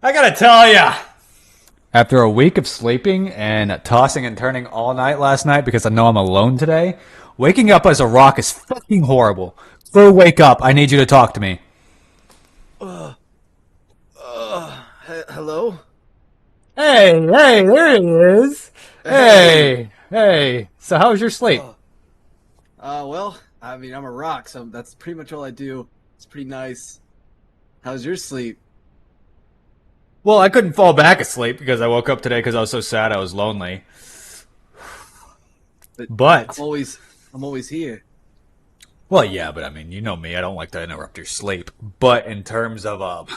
I gotta tell ya. After a week of sleeping and tossing and turning all night last night because I know I'm alone today, waking up as a rock is fucking horrible. Fur, wake up. I need you to talk to me. Hello? Hey, there he is. Hey. Hey. So how was your sleep? Oh. Well, I mean, I'm a rock, so that's pretty much all I do. It's pretty nice. How's your sleep? Well, I couldn't fall back asleep because I woke up today because I was so sad I was lonely. But I'm But, always, I'm always here. well, yeah, but I mean, you know me. I don't like to interrupt your sleep. But in terms of,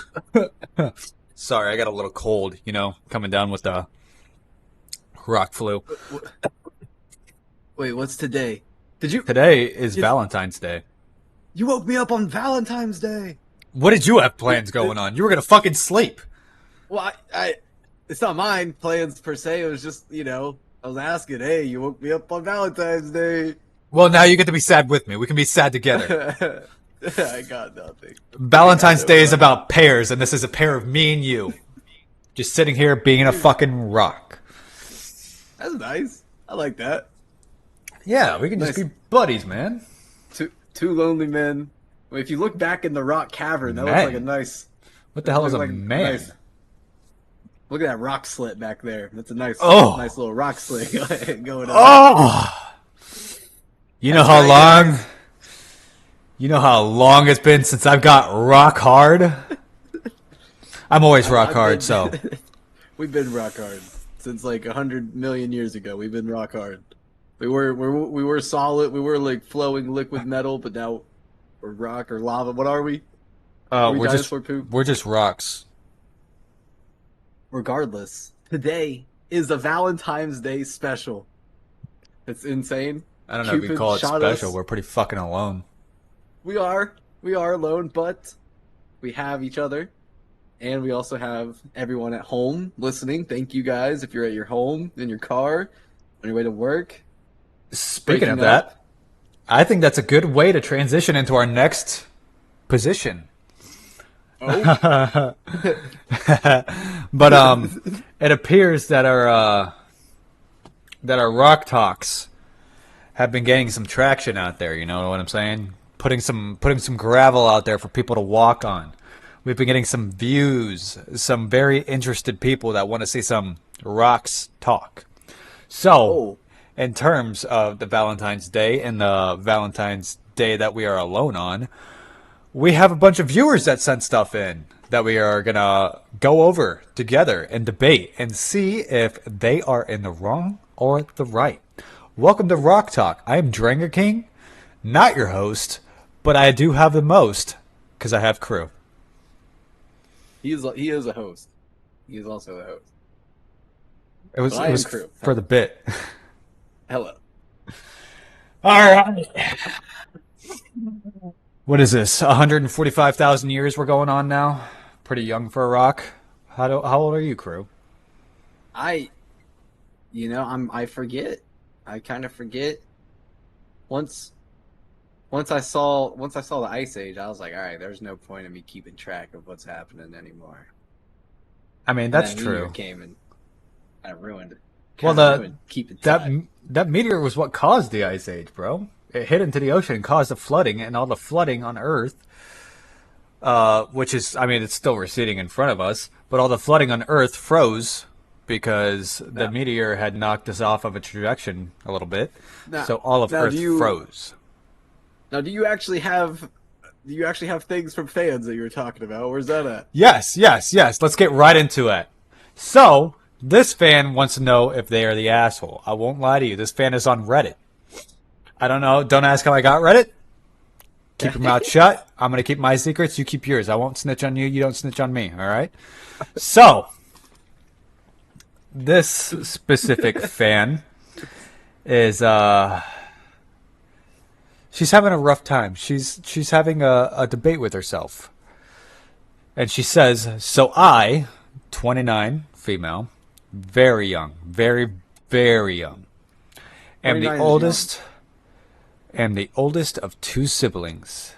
sorry, I got a little cold, coming down with the rock flu. Wait, what's today? Did you? Today is Did, Valentine's Day. you woke me up on Valentine's Day. What did you have Th- plans th- going on? You were gonna fucking sleep. Well, it's not mine plans per se. It was just, I was asking. Hey, you woke me up on Valentine's Day. Well, now you get to be sad with me. We can be sad together. I got nothing. I got Valentine's no Day is money. about pairs, and this is a pair of me and you. Just sitting here being a fucking rock. That's nice. I like that. Yeah, we can just Nice. be buddies, man. Two lonely men. Well, if you look back in the rock cavern, that looks like a Man. nice. What the That hell is looks a like man? nice. Look at that rock slit back there. That's a Oh. nice little rock slit going on. Oh! You know That's how right, long? guys. You know how long it's been since I've got rock hard? I'm always rock I've hard, been, so. we've been rock hard since like 100 million years ago. We've been rock hard. We were solid. We were like flowing liquid metal, but now we're rock or lava. What are we? Are we We're just dinosaur poop? we're just rocks. Regardless, today is a Valentine's Day special. It's insane. I don't know if you Cupid call it shot special. us. We're pretty fucking alone. We are alone, but we have each other, and we also have everyone at home listening. Thank you guys. If you're at your home, in your car, on your way to work, Speaking of breaking that, up. I think that's a good way to transition into our next position. Oh, But it appears that our rock talks have been gaining some traction out there. You know what I'm saying? Putting some gravel out there for people to walk on. We've been getting some views, some very interested people that want to see some rocks talk. So, oh, in terms of the Valentine's Day and the Valentine's Day that we are alone on, we have a bunch of viewers that sent stuff in that we are gonna go over together and debate and see if they are in the wrong or the right. Welcome to Rock Talk. I am Dranger King, not your host, but I do have the most because I have crew. he is a host. He is also a host. It was But I it am was crew. for the bit. Hello. All right. What is this? 145,000 years we're going on now. Pretty young for a rock. How old are you, crew? I, I forget. I kind of forget. Once, once I saw the Ice Age, I was like, all right, there's no point in me keeping track of what's happening anymore. I mean, And that's that meteor true. came and kind of ruined, Well, kind of ruined keeping that time. that meteor was what caused the ice age, bro. It hit into the ocean and caused the flooding, and all the flooding on Earth, which is, I mean, it's still receding in front of us, but all the flooding on Earth froze because the Now, meteor had knocked us off of a trajectory a little bit, now, so all of now, Earth froze. do you actually have things from fans that you were talking about? Where's that at? Yes, yes, yes. Let's get right into it. So, this fan wants to know if they are the asshole. I won't lie to you. This fan is on Reddit. I don't know. Don't ask how I got Reddit. Keep your mouth shut. I'm going to keep my secrets. You keep yours. I won't snitch on you. You don't snitch on me. All right? So, this specific fan is, she's having a rough time. She's having a debate with herself. And she says, so I, 29, female, very young, very, very young, am the 29 is young. oldest am the oldest of two siblings,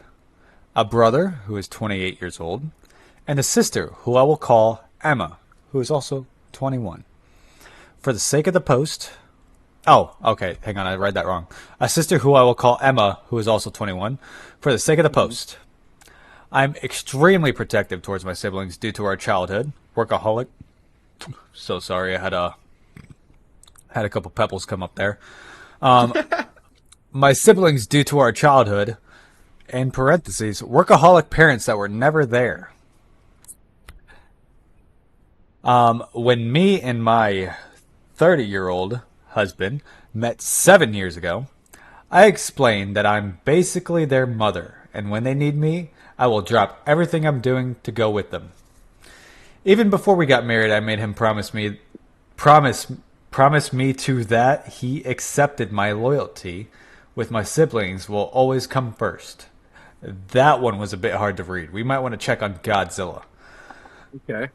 a brother who is 28 years old, and a sister who I will call Emma, who is also 21. For the sake of the post. Oh, okay. Hang on. I read that wrong. A sister who I will call Emma, who is also 21. For the sake of the Hmm. post. I'm extremely protective towards my siblings due to our childhood. Workaholic. So sorry. I had a couple pebbles come up there. My siblings due to our childhood. In parentheses, workaholic parents that were never there. When me and my 30-year-old husband met 7 years ago, I explained that I'm basically their mother, and when they need me, I will drop everything I'm doing to go with them. Even before we got married, I made him promise promise me to that he accepted my loyalty with my siblings will always come first. That one was a bit hard to read. We might want to check on Godzilla. Okay.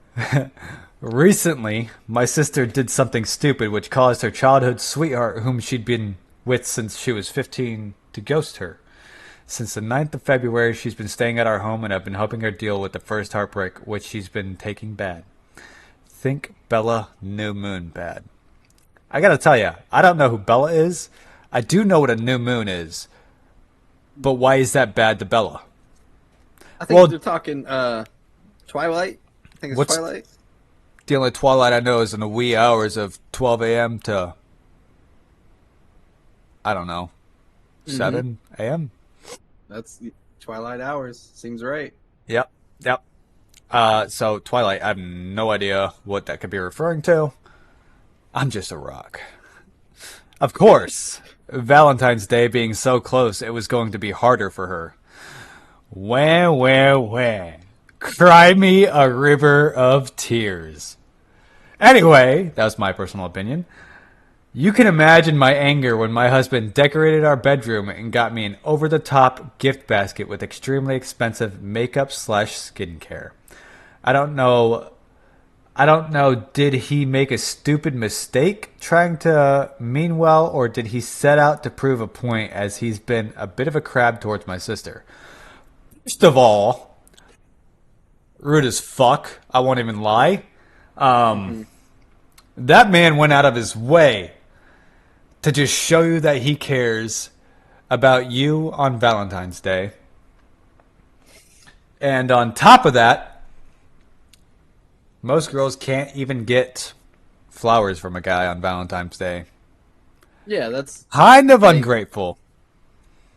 Recently, my sister did something stupid which caused her childhood sweetheart, whom she'd been with since she was 15, to ghost her. Since the 9th of February, she's been staying at our home, and I've been helping her deal with the first heartbreak, which she's been taking bad. Think Bella New Moon bad. I gotta tell you, I don't know who Bella is. I do know what a new moon is, but why is that bad to Bella? I think Well, they're talking Twilight. I think it's what's Twilight. the only twilight I know is in the wee hours of 12 a.m. to, I don't know, Mm-hmm. 7 a.m.? That's Twilight hours. Seems right. Yep, yep. So Twilight, I have no idea what that could be referring to. I'm just a rock. Of course, Valentine's Day being so close, it was going to be harder for her. Wah, wah, wah. Cry me a river of tears. Anyway, that was my personal opinion. You can imagine my anger when my husband decorated our bedroom and got me an over the top gift basket with extremely expensive makeup slash skincare. I don't know. I don't know. Did he make a stupid mistake trying to mean well, or did he set out to prove a point as he's been a bit of a crab towards my sister? First of all, rude as fuck. I won't even lie. Mm-hmm. That man went out of his way to just show you that he cares about you on Valentine's Day. And on top of that, most girls can't even get flowers from a guy on Valentine's Day. Yeah, that's Kind of like ungrateful.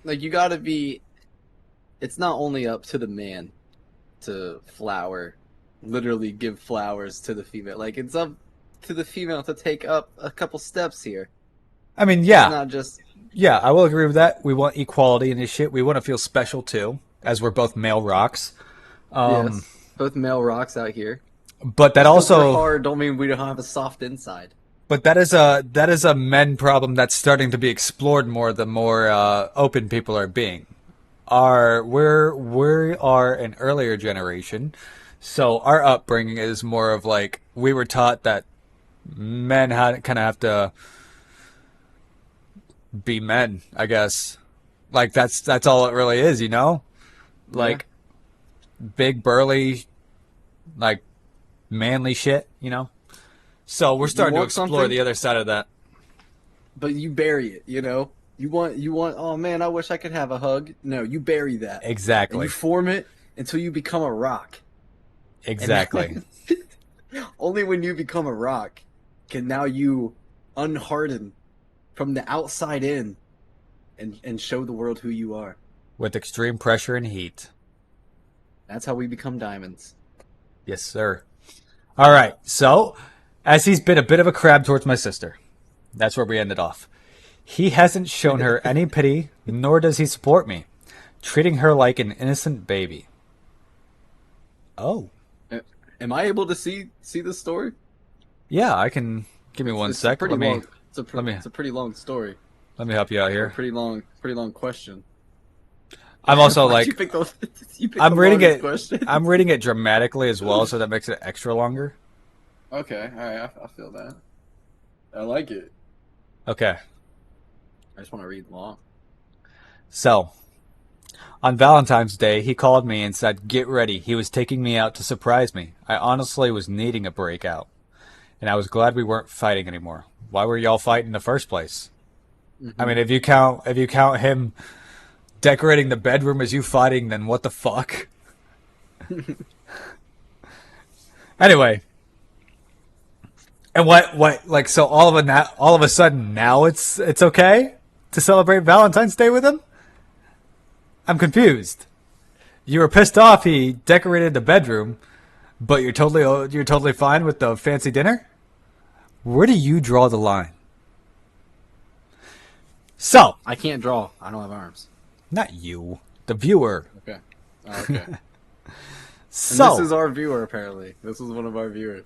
you got to be. It's not only up to the man to flower, literally give flowers to the female. Like it's up to the female to take up a couple steps here. I mean, It's yeah, not just yeah, I will agree with that. We want equality in this shit. We want to feel special too, as we're both male rocks. Um, yes, both male rocks out here. but that Just because we're also, hard don't mean we don't have a soft inside. but that is a men problem that's starting to be explored more the more open people are being. We are an earlier generation, so our upbringing is more of like we were taught that men had kind of have to be men, I guess. Like that's all it really is, you know? Yeah. Like big burly, like manly shit, you know? So we're You starting to want explore something, the other side of that. but you bury it, you know? You want oh man, I wish I could have a hug. No, you bury that. And you Exactly. form it until you become a rock. And Exactly. then only when you become a rock can now you unharden from the outside in and show the world who you are. With extreme pressure and heat. That's how we become diamonds. Yes, sir. All right. So, as he's been a bit of a crab towards my sister, that's where we ended off. He hasn't shown her any pity, nor does he support me, treating her like an innocent baby. Oh. Am I able to see the story? Yeah, I can. Give me one It's a sec. pretty Let me long. let me It's a pretty long story let me help you out or a here. pretty long question. I'm also Why'd you like pick the you pick the I'm reading longest it. question? I'm reading it dramatically as well, so that makes it extra longer. Okay, all right, I feel that. I like it. Okay. I just want to read long. So On Valentine's Day, he called me and said, "Get ready." He was taking me out to surprise me. I honestly was needing a breakout, and I was glad we weren't fighting anymore. Why were y'all fighting in the first place? I Hmm. mean, if you count him decorating the bedroom as you fighting, then what the fuck? Anyway, and what like so all of a sudden now it's okay to celebrate Valentine's Day with him? I'm confused. You were pissed off he decorated the bedroom, but you're totally fine with the fancy dinner? Where do you draw the line? So, I can't draw. I don't have arms. not you, the viewer. Okay. Oh, okay. And this So, is our viewer, apparently. This is one of our viewers.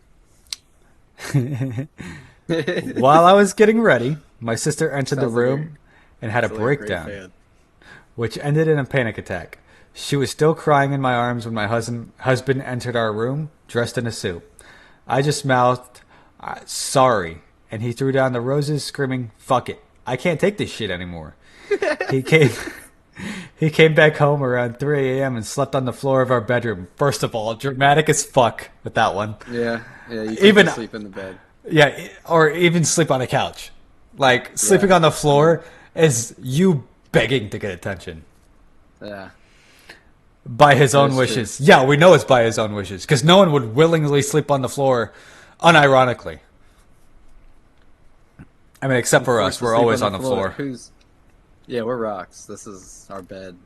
while I was getting ready, my sister entered the Sounds like a room and had a sounds like a great breakdown, fan. which ended in a panic attack. She was still crying in my arms when my husband entered our room, dressed in a suit. I just mouthed, "Sorry," and he threw down the roses, screaming, "Fuck it. I can't take this shit anymore." He came. He came back home around 3 a.m. and slept on the floor of our bedroom. First of all, dramatic as fuck with that one. Yeah, yeah. You can't Even, just sleep in the bed. yeah, or even sleep on a couch. Like, sleeping Yeah, on the I mean, floor is you begging to get attention yeah, by his that own is true. wishes. Yeah, we know it's by his own wishes because no one would willingly sleep on the floor unironically. I mean, except I'm for us. forced to We're sleep on always the on the floor. floor. Who's? Yeah, we're rocks. This is our bed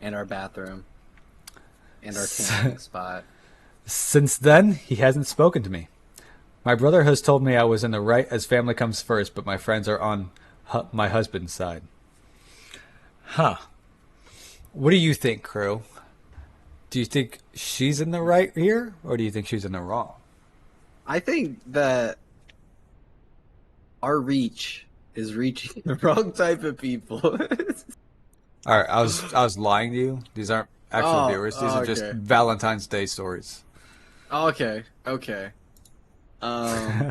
and our bathroom and our tanning spot. Since then, he hasn't spoken to me. My brother has told me I was in the right as family comes first, but my friends are on my husband's side. Huh. What do you think, crew? Do you think she's in the right here, or do you think she's in the wrong? I think that our reach is reaching the wrong type of people. All right, I was lying to you. These aren't actual Oh, viewers. These are just okay. Valentine's Day stories. Okay, okay.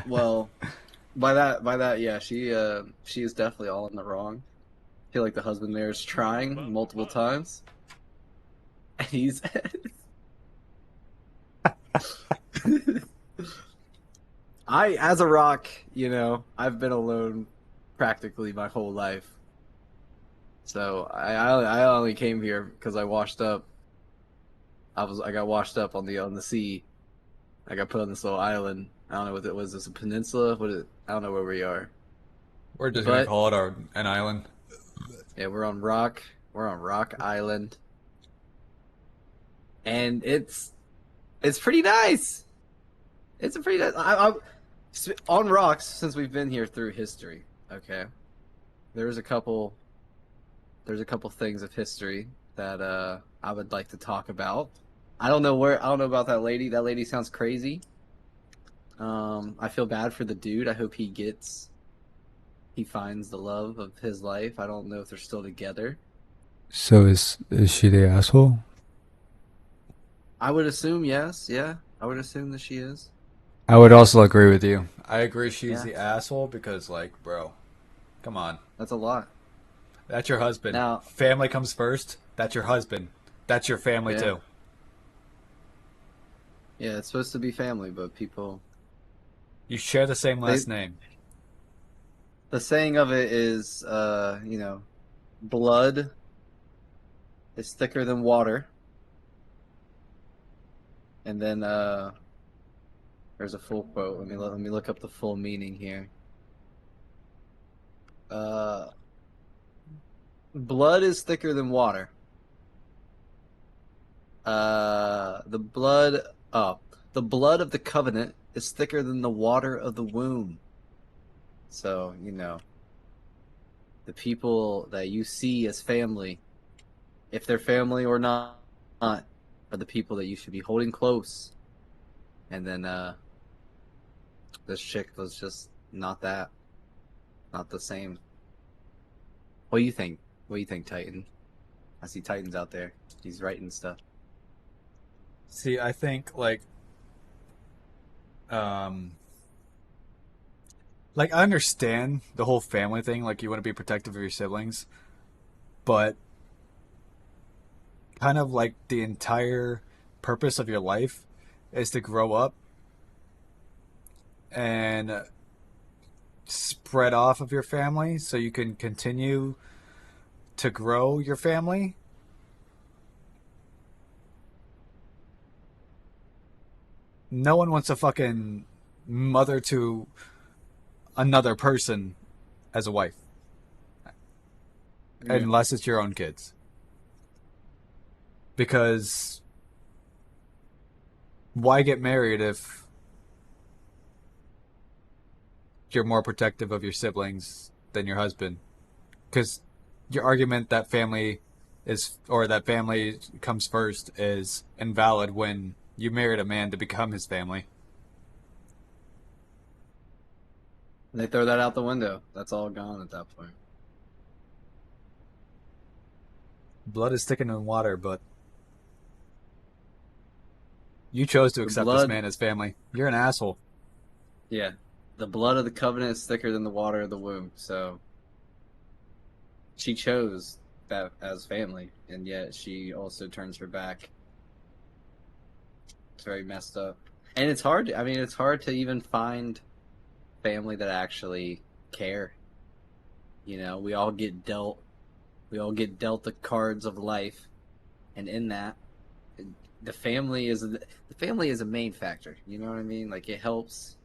Well, by that, yeah, she is definitely all in the wrong. I feel like the husband there is trying multiple times. And he's I as a rock, I've been alone practically my whole life. So I only came here because I washed up. I got washed up on the sea. I got put on this little island. I don't know what it was. This a peninsula? I don't know where we are. We're just gonna But call it an island. yeah, we're on Rock Island, and it's pretty nice. It's a pretty nice. On rocks since we've been here through history. Okay, there's a couple there's a couple things of history that I would like to talk about. I don't know about that lady. That lady sounds crazy. I feel bad for the dude. I hope he finds the love of his life. I don't know if they're still together. So is she the asshole? I would assume yes. Yeah, I would assume that she is. I would also agree with you. I agree she's Yeah, the asshole because, like, bro, come on. that's a lot. That's your husband. Now, Family comes first. That's your husband. That's your family yeah, too. yeah, it's supposed to be family, but people You share the same they last name. the saying of it is blood is thicker than water. And then there's a full quote. Let me look up the full meaning here. Uh Blood is thicker than water. The blood oh, the blood of the covenant is thicker than the water of the womb. So, the people that you see as family, if they're family or not, are the people that you should be holding close. And then this chick was just not that, not the same. What do you think? What do you think, Titan? I see Titans out there. He's writing stuff. See, I think um like I understand the whole family thing, like you want to be protective of your siblings, but kind of like the entire purpose of your life is to grow up and spread off of your family so you can continue to grow your family. No one wants a fucking mother to another person as a wife, Yeah. unless it's your own kids. Because why get married if you're more protective of your siblings than your husband? Because your argument that family is, or that family comes first, is invalid when you married a man to become his family. They throw that out the window. That's all gone at that point. Blood is thicker than water, but you chose to The accept this blood, man as family. You're an asshole. yeah, the blood of the covenant is thicker than the water of the womb. So she chose that as family, and yet she also turns her back. It's very messed up, and it's hard. I mean, it's hard to even find family that actually care. You know, we all get dealt the cards of life, and in that, the family is a main factor. You know what I mean? Like it helps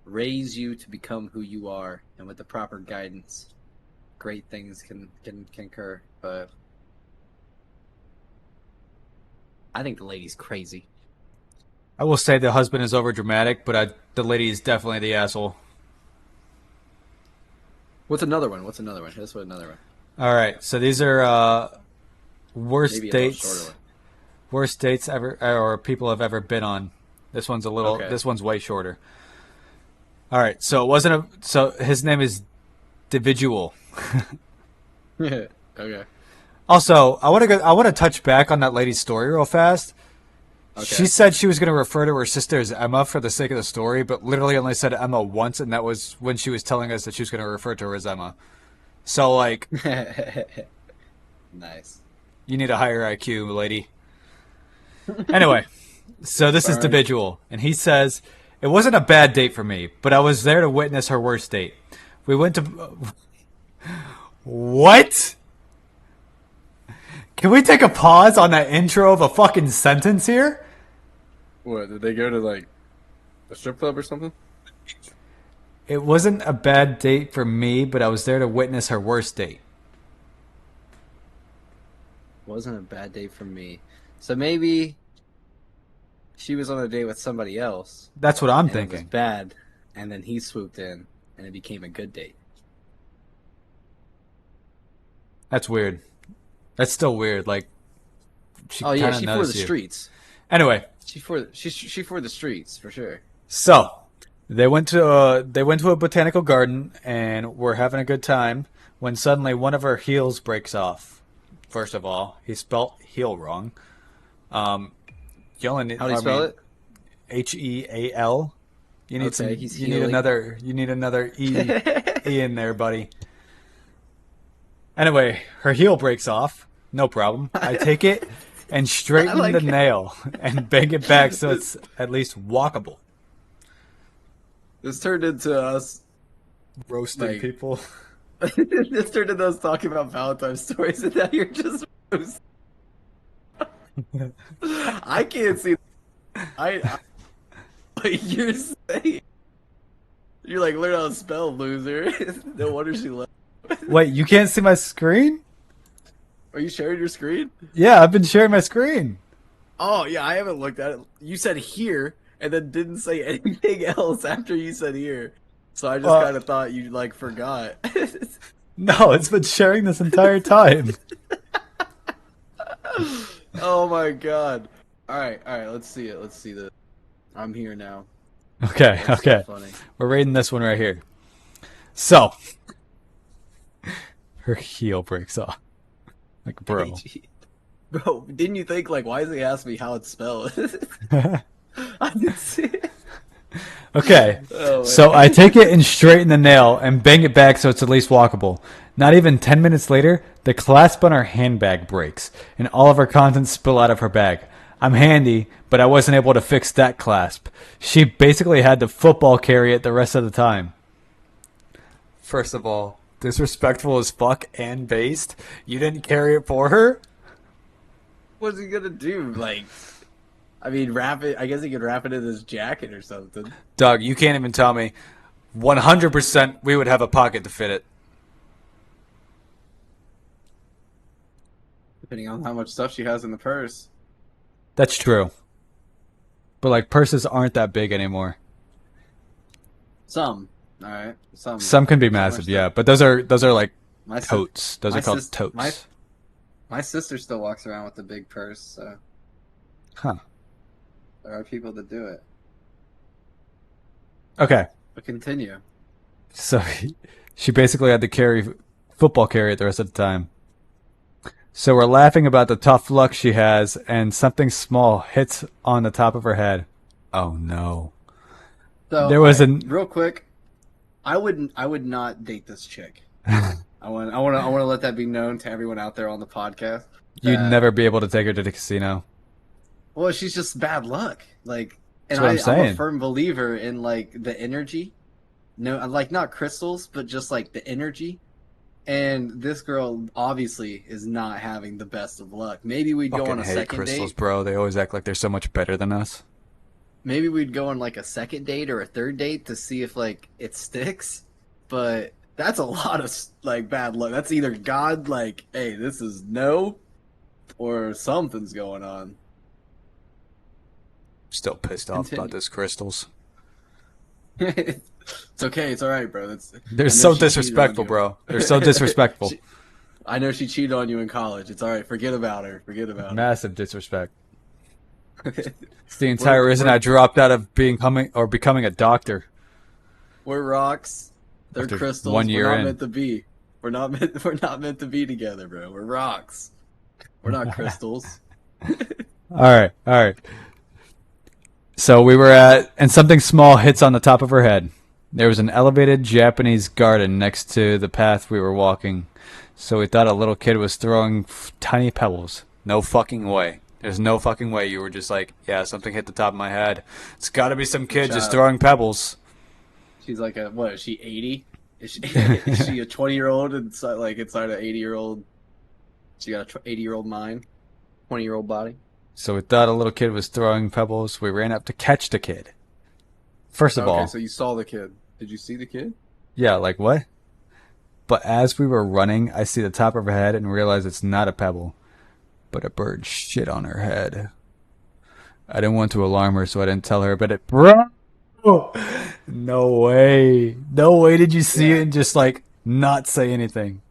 raise you to become who you are, and with the proper guidance, great things can occur. But I think the lady's crazy. I will say the husband is over dramatic, but the lady is definitely the asshole. What's another one? What's another one? Hit us with another one. All right, so these are worst Maybe a little shorter dates, one. worst dates ever or people have ever been on. This one's a little. Okay. This one's way shorter. All right, so it wasn't a. So his name is Individual. Okay. Also, I want to go. I want to touch back on that lady's story real fast. She Okay. said she was going to refer to her sister as Emma for the sake of the story, but literally only said Emma once, and that was when she was telling us that she was going to refer to her as Emma. So, like, Nice. you need a higher IQ, lady. Anyway, so this is All right. Individual, and he says, it wasn't a bad date for me, but I was there to witness her worst date. We went to. What? Can we take a pause on that intro of a fucking sentence here? What, did they go to like a strip club or something? It wasn't a bad date for me, but I was there to witness her worst date. Wasn't a bad date for me. So maybe she was on a date with somebody else That's what I'm and it was thinking. bad, and then he swooped in and it became a good date. That's weird. That's still weird. Like, she Oh yeah, kind of she for knows the you. streets. Anyway, She for the streets for sure. so they went to a botanical garden and were having a good time when suddenly one of her heels breaks off. First of all, he spelt heel wrong. Um, you only need, How do you I spell mean, it? Heal. You need Okay, some. he's You need healing. another. You need another e in there, buddy. Anyway, her heel breaks off. No problem. I take it and I straighten the like nail and bang it back so this, it's at least walkable. this turned into us Roasting like people. this turned into us talking about Valentine's stories, and now you're just I can't see I what you're saying. You're like, learn how to spell, loser. No wonder she left. Wait, you can't see my screen? Are you sharing your screen? Yeah, I've been sharing my screen. Oh yeah, I haven't looked at it. You said here and then didn't say anything else after you said here. So I just Uh, kind of thought you like forgot. no, it's been sharing this entire time. Oh my god. All right, let's see it. Let's see the I'm here now. Okay, That's so okay. funny. We're reading this one right here. So, her heel breaks off. Like, bro. Bro, didn't you think like why does he ask me how it's spelled? I didn't see it. Okay, Oh so I man. take it and straighten the nail and bang it back so it's at least walkable. Not even 10 minutes later, the clasp on our handbag breaks and all of our contents spill out of her bag. I'm handy, but I wasn't able to fix that clasp. She basically had to football carry it the rest of the time. First of all, disrespectful as fuck and based. You didn't carry it for her? What's he gonna do? Like, I mean, wrap it. I guess he could wrap it in his jacket or something. Doug, you can't even tell me. 100% we would have a pocket to fit it. Depending on how much stuff she has in the purse. That's true. But like purses aren't that big anymore. Some, all right. Some can be Some are massive, yeah, still. but those are like My sis, totes. Those my are called sis, my totes. my sister still walks around with a big purse, so Huh. there are people that do it. Okay. But continue. So she basically had to carry it the rest of the time. So we're laughing about the tough luck she has, and something small hits on the top of her head. Oh no. So, There all was right, an. real quick, I would not date this chick. I want to let that be known to everyone out there on the podcast You'd that never be able to take her to the casino. well, she's just bad luck. Like, That's and what I'm I'm a saying. firm believer in like the energy. No, like not crystals, but just like the energy. And this girl obviously is not having the best of luck. Maybe we'd go on Fucking a hate second crystals, date. bro. They always act like they're so much better than us. Maybe we'd go on like a second date or a third date to see if like it sticks. But that's a lot of like bad luck. That's either God like, hey, this is no, or something's going on. Still pissed off about Continue. this crystals. It's okay. It's all right, bro. That's They're I know so she cheated on disrespectful, you. bro. They're so disrespectful. she, I know she cheated on you in college. It's all right. Forget about her. Forget about her. Massive disrespect. It's the we're entire reason I we're dropped out of becoming a doctor we're rocks. They're after one crystals. We're year not in. meant to be. We're not meant to be together, bro. We're rocks. We're not crystals. All right, all right. So we were at, and something small hits on the top of her head. There was an elevated Japanese garden next to the path we were walking, so we thought a little kid was throwing tiny pebbles. No fucking way. There's no fucking way you were just like, yeah, something hit the top of my head. It's got to be some Good kid just job. throwing pebbles. She's like a what? Is she 80? Is she a 20-year-old inside like inside an 80-year-old? She got a 80-year-old mind, 20-year-old body. So we thought a little kid was throwing pebbles. We ran up to catch the kid. First of Okay, all, so you saw the kid. Did you see the kid? yeah, like what? But as we were running, I see the top of her head and realize it's not a pebble, but a bird shit on her head. I didn't want to alarm her, so I didn't tell her, but it. Bro! No way. No way did you see it Yeah. and just, like, not say anything.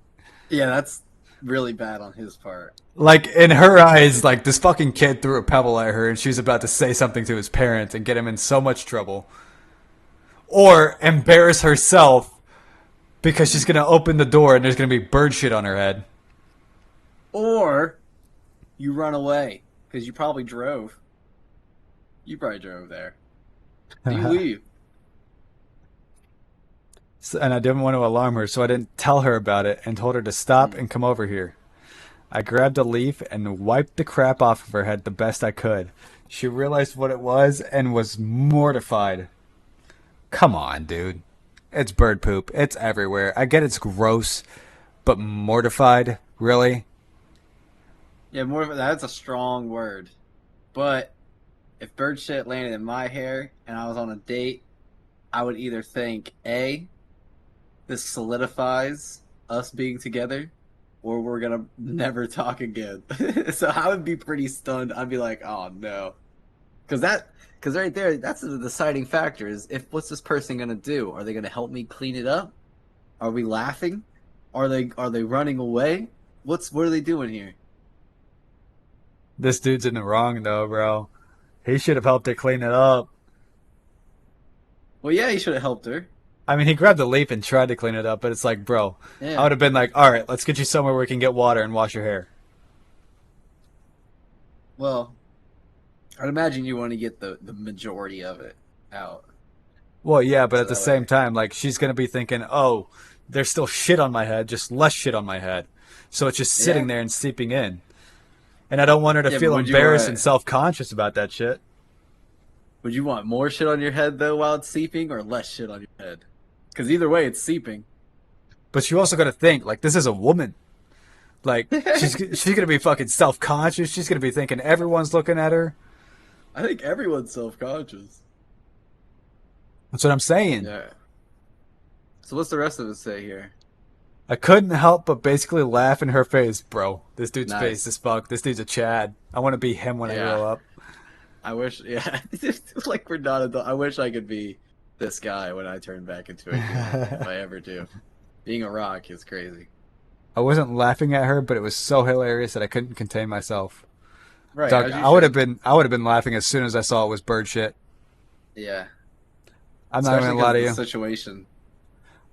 Yeah, that's really bad on his part. Like, in her eyes, like, this fucking kid threw a pebble at her and she was about to say something to his parents and get him in so much trouble. Or embarrass herself because she's gonna open the door and there's gonna be bird shit on her head. Or you run away because you probably drove. You probably drove there. So you leave. And I didn't want to alarm her, so I didn't tell her about it and told her to stop Mm. and come over here. I grabbed a leaf and wiped the crap off of her head the best I could. She realized what it was and was mortified. Come on, dude. It's bird poop. It's everywhere. I get it's gross, but mortified? Really? Yeah, more of that's a strong word. But if bird shit landed in my hair and I was on a date, I would either think A, this solidifies us being together, or we're gonna never talk again. So I would be pretty stunned. I'd be like, oh no. Because right there, that's the deciding factor is if what's this person gonna do? Are they gonna help me clean it up? Are we laughing? Are they running away? What are they doing here? This dude's in the wrong, though, bro. He should have helped her clean it up. Well, yeah, you should have helped her. I mean, he grabbed the leaf and tried to clean it up, but it's like, bro, I Yeah. would have been like, all right, let's get you somewhere where we can get water and wash your hair. Well, I'd imagine you want to get the majority of it out. Well, yeah, but at So the that same way, time, like she's gonna be thinking, "Oh, there's still shit on my head, just less shit on my head." So it's just yeah, sitting there and seeping in. And I don't want her to yeah. But feel embarrassed and self-conscious about that shit. would you want more shit on your head though while it's seeping, or less shit on your head? Because either way, it's seeping. But you also got to think, like, this is a woman. Like, I she's gonna be fucking self-conscious. She's gonna be thinking everyone's looking at her. think everyone's self conscious. That's what I'm saying. Yeah. So what's the rest of it say here? I couldn't help but basically laugh in her face, bro. This dude's face is Nice. fuck. This dude's a Chad. I want to be him when I Yeah. grow up. I wish. Yeah. It's like we're not adult. I wish I could be this guy when I turn back into a human, if I ever do. Being a rock is crazy. I wasn't laughing at her, but it was so hilarious that I couldn't contain myself. Right, Doug, as you should. I would have been laughing as soon as I saw it was bird shit. Yeah. I'm not even Especially gonna because lie of to the you. situation.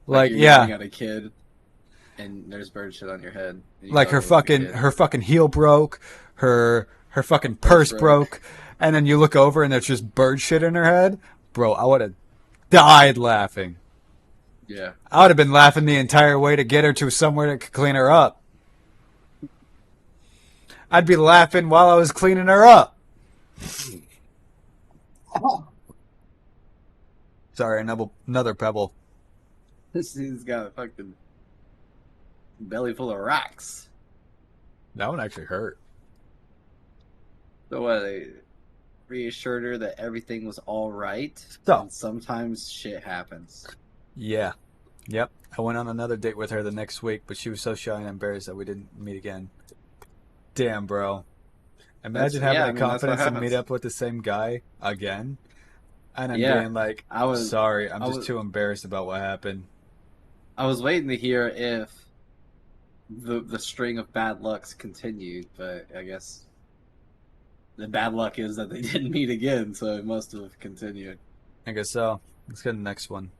Like Like, you're yeah, yelling at a kid, and there's bird shit on your head, and you like thought it was the kid. her fucking heel broke, her fucking Purse purse broke. broke, and then you look over and there's just bird shit in her head. Bro, I would have died laughing. Yeah. I would have been laughing the entire way to get her to somewhere that could clean her up. I'd be laughing while I was cleaning her up. Sorry, another pebble. This dude's got a fucking belly full of rocks. That one actually hurt. So what? They reassured her that everything was all right, So, and sometimes shit happens. yeah. Yep. I went on another date with her the next week, but she was so shy and embarrassed that we didn't meet again. Damn, bro. That's Imagine having yeah. I the mean, that's what confidence to meet happens. up with the same guy again and then Yeah. being like, I was. sorry, I'm I just was. too embarrassed about what happened. I was waiting to hear if the string of bad lucks continued, but I guess the bad luck is that they didn't meet again, so it must have continued. I guess so. Let's get to the next one.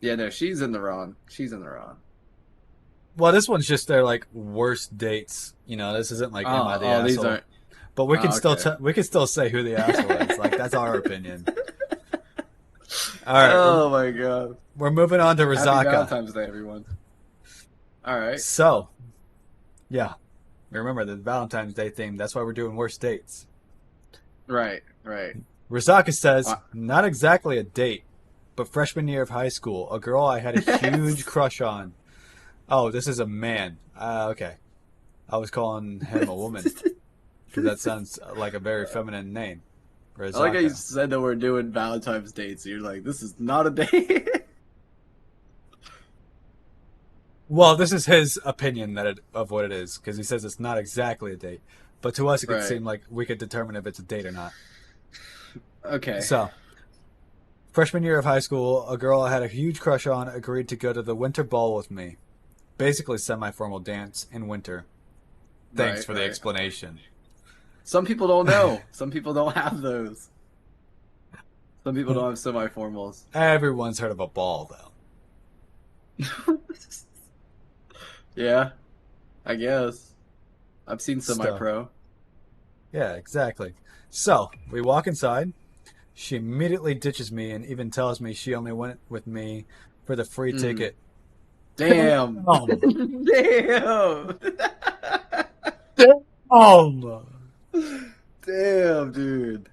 Yeah, no, she's in the wrong. She's in the wrong. Well, this one's just their like worst dates. You know, this isn't like am I the These asshole? aren't. But we can Oh, still okay. we can still say who the asshole is. Like that's our opinion. All right, Oh my god. we're moving on to Happy Rizaka. Valentine's Day, everyone. All right. So, yeah, remember the Valentine's Day theme. That's why we're doing worst dates. Right, right. Rizaka says, Uh, not exactly a date, but freshman year of high school, a girl I had a huge crush on. Oh, this is a man. Okay. I was calling him a woman because that sounds like a very feminine name. I like how you Rizaka. said that we're doing Valentine's dates. You're like, this is not a date. Well, this is his opinion of what it is because he says it's not exactly a date, but to us it could Right. seem like we could determine if it's a date or not. Okay. So, freshman year of high school, a girl I had a huge crush on agreed to go to the winter ball with me. Basically, semi-formal dance in winter. Thanks Right, for the right. explanation. Some people don't know. Some people don't have those. Some people don't have semi-formals. Everyone's heard of a ball, though. Yeah, I guess. I've seen Stuff. semi-pro. Yeah, exactly. So, we walk inside. She immediately ditches me and even tells me she only went with me for the free Mm. ticket. Damn. Damn! Damn. Damn! Damn, dude.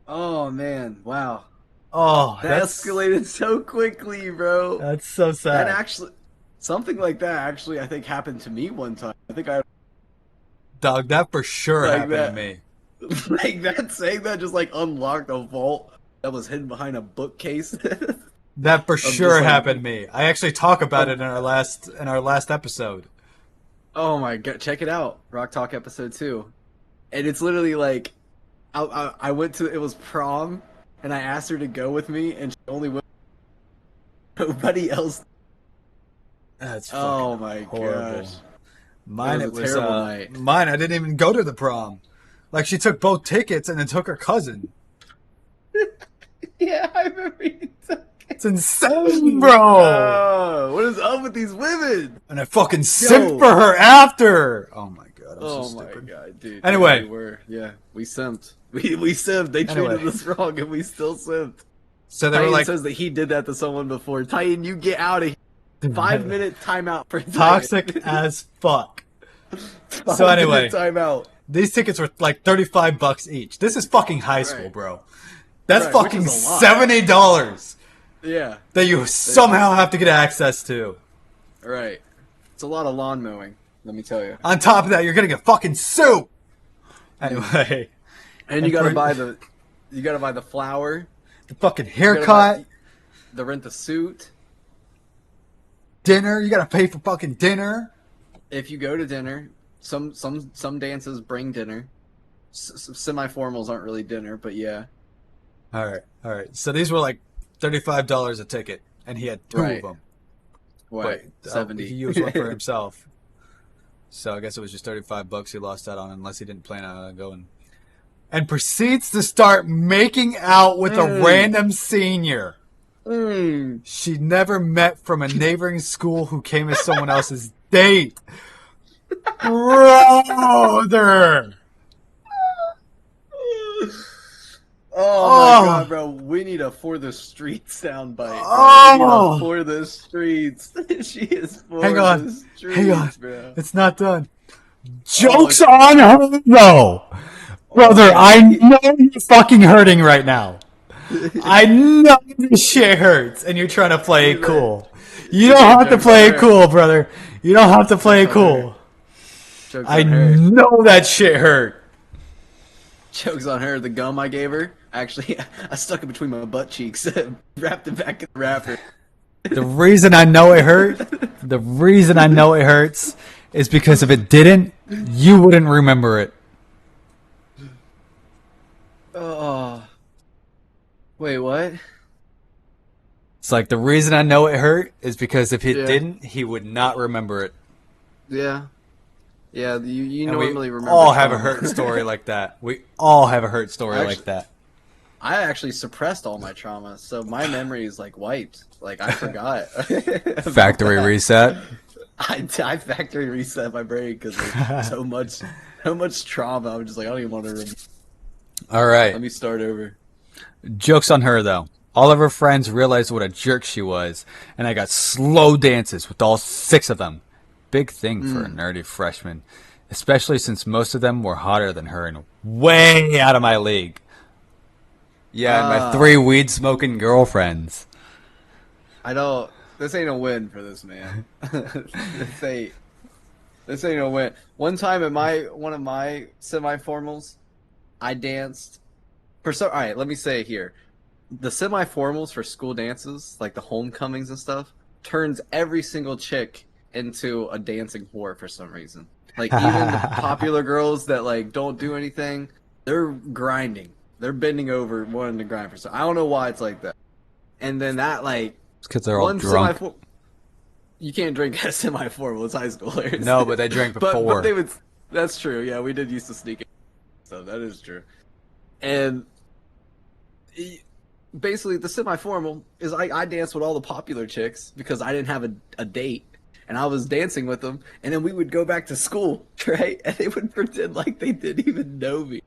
Oh man, wow. Oh, That escalated so quickly, bro. that's so That sad. actually, something like that actually, I think happened to me one time. I think I Dog, that for sure like happened to that, me. like that. Saying that just like unlocked a vault that was hidden behind a bookcase. That for Of sure just like, happened to me. I actually talk about it of, in our last episode. oh my god, check it out, Rock Talk episode 2, and it's literally like, I went to it was prom, and I asked her to go with me, and she only went. Nobody else. That's Oh fucking my horrible. gosh. Mine It it was a was terrible night. mine I didn't even go to the prom. Like she took both tickets and then took her cousin. Yeah, I remember you It's insane, bro. Oh, what is up with these women? And I fucking Yo. simped for her after. Oh my god, I'm so Oh my stupid. god, dude. Anyway. Yeah, we were. Yeah, we simped. We simped. They treated Anyway. us wrong, and we still simped. So they were Titan like says that he did that to someone before. Titan, you get out of here. 5 minute timeout for toxic Titan. as fuck. So 5 minute anyway, timeout. these tickets were like $35 each. This is fucking high school, Right. bro. That's Right, which fucking is a lot. $70 Yeah. that you somehow have to get access to. Right. It's a lot of lawn mowing, let me tell you. On top of that, you're getting a fucking suit. Anyway, And you gotta buy the flour, the fucking you gotta haircut, the rent the suit. dinner. You gotta pay for fucking dinner. If you go to dinner, some dances bring dinner. Semi-formals aren't really dinner, but yeah. All right. So these were like $35 a ticket, and he had two Right. of them. What? But 70. he used one for himself. So I guess it was just $35 he lost out on, unless he didn't plan on going. And proceeds to start making out with a random senior she never met from a neighboring school who came as someone else's date. Brother! Oh my god, bro. We need a For the Streets soundbite. Bro. We need a For the Streets. She is for the streets, Hang on. bro. It's not done. Joke's on her, though. Brother, I know you're fucking hurting right now. I know this shit hurts, and you're trying to play it cool. You don't have to play it cool, brother. You don't have to play it cool. I know that shit hurt. Joke's on her. The gum I gave her, actually, I stuck it between my butt cheeks, wrapped it back in the wrapper. The reason I know it hurts is because if it didn't, you wouldn't remember it. Oh. Wait, what? It's like the reason I know it hurt is because if it didn't, he would not remember it. Yeah. Yeah, you And normally remember. all have a hurt story like that. We all have a hurt story like that. I actually suppressed all my trauma, so my memory is like wiped. Like I forgot. Factory reset. I factory reset my brain because so much trauma. I'm just like I don't even want to remember. All right. Let me start over. Joke's on her, though. All of her friends realized what a jerk she was, and I got slow dances with all 6 of them. Big thing for a nerdy freshman, especially since most of them were hotter than her and way out of my league. Yeah, and my 3 weed-smoking girlfriends. I don't. This ain't a win for this man. This ain't a win. One time at one of my semi-formals, I danced. All right, let me say it here. The semi-formals for school dances, like the homecomings and stuff, turns every single chick into a dancing whore for some reason. Like even the popular girls that like don't do anything, they're grinding. They're bending over wanting to grind for some. I don't know why it's like that. And then that like It's because they're all drunk. You can't drink at semi-formal. It's high schoolers. No, but they drank before. but they would. That's true. Yeah, we did used to sneak in. So that is true. And basically, the semi-formal is I danced with all the popular chicks because I didn't have a date, and I was dancing with them. And then we would go back to school, right? And they would pretend like they didn't even know me.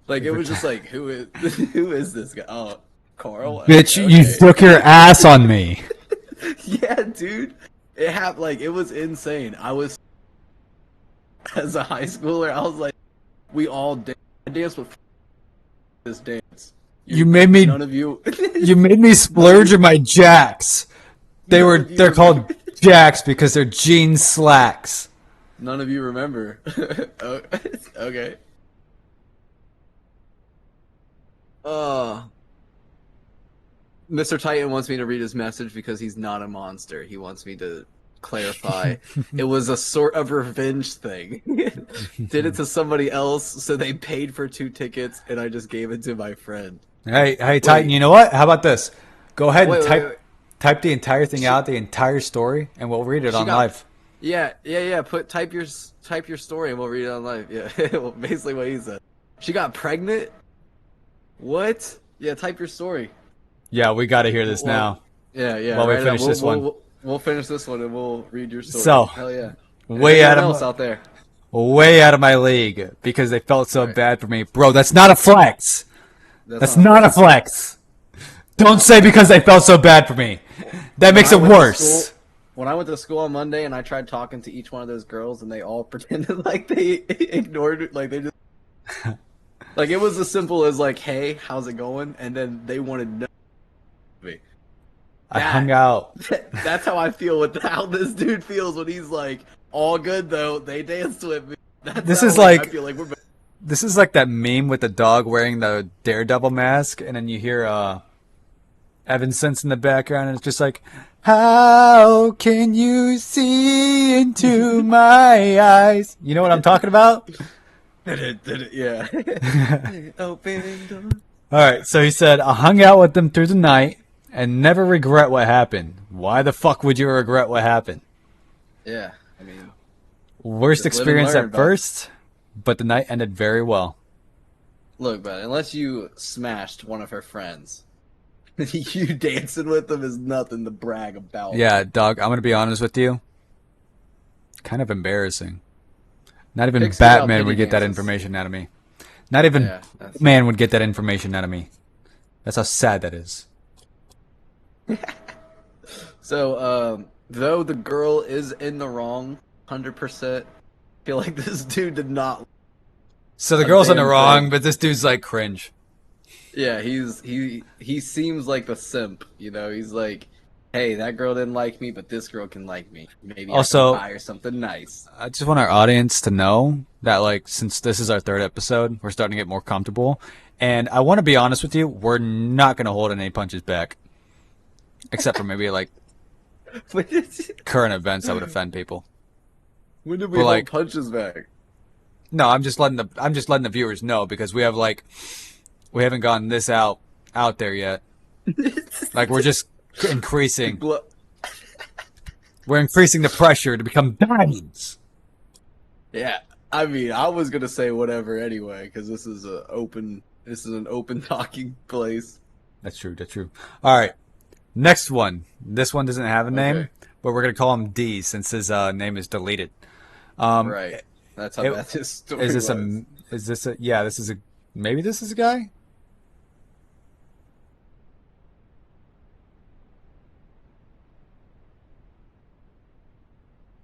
Like it was just like, who is this guy? Oh, Carl. Bitch, okay. you took your ass on me. Yeah, dude. It happened. Like it was insane. I was as a high schooler. I was like, we all danced with this dance. You made me. None of you. You made me splurge on my jacks. They're called jacks because they're jean slacks. None of you remember. Oh, okay. Mr. Titan wants me to read his message because he's not a monster. He wants me to clarify. It was a sort of revenge thing. Did it to somebody else, so they paid for 2 tickets, and I just gave it to my friend. Hey, Titan, you know what? How about this? Go ahead and Wait. type the entire thing out, the entire story, and we'll read it on live. Yeah. Type your story, and we'll read it on live. Yeah, well, basically what he said. She got pregnant. What? Yeah, type your story. Yeah, we got to hear this now. Yeah. While we finish this one. We'll finish this one and we'll read your story. So, hell yeah. Way out of my league because they felt so bad for me, bro. That's not a flex. That's not a flex. Don't say because they felt so bad for me. That when makes I it went to school, worse. when I went to school on Monday and I tried talking to each one of those girls and they all pretended like they ignored it, like they just like it was as simple as like, "Hey, how's it going?" and then they wanted to know me. I hung That out. that's how I feel with how this dude feels when he's like, "All good though, they danced with me." That's This how is like I like feel like we're this is like that meme with the dog wearing the Daredevil mask, and then you hear Evan Sense in the background, and it's just like, "How can you see into my eyes?" You know what I'm talking about? yeah. Open door. All right, so he said, "I hung out with them through the night and never regret what happened." Why the fuck would you regret what happened? Yeah, I mean, Worst just live and experience learn, at bud. first, but the night ended very well. Look, bud, unless you smashed one of her friends, you dancing with them is nothing to brag about. Yeah, dog, I'm gonna be honest with you. Kind of embarrassing. Not even Pixie about Batman pity would get that dances. information out of me. Not even Yeah, that's man would get that information out of me. That's how sad that is. so. Though the girl is in the wrong, 100%. Feel like this dude did not So the a girl's in the damn wrong, thing. but this dude's like cringe. Yeah, he seems like the simp. You know, he's like, hey, that girl didn't like me, but this girl can like me. Maybe I can Also, buy her something nice. I just want our audience to know that, like, since this is our third episode, we're starting to get more comfortable. And I want to be honest with you, we're not going to hold any punches back. Except for maybe, like, when current events that would offend people. did we But, hold like, punches back? no, I'm just letting the viewers know because we have, like, we haven't gotten this out there yet. Like, we're just increasing. Glo- We're increasing the pressure to become diamonds. yeah, I mean, I was gonna say whatever anyway because this is an open talking place. That's true. That's true. All right. Next one. This one doesn't have a name, Okay, but we're gonna call him D since his name is deleted. Um, right. That's how it, bad this is story this was. a? Is this a? Yeah, this is a. Maybe this is a guy.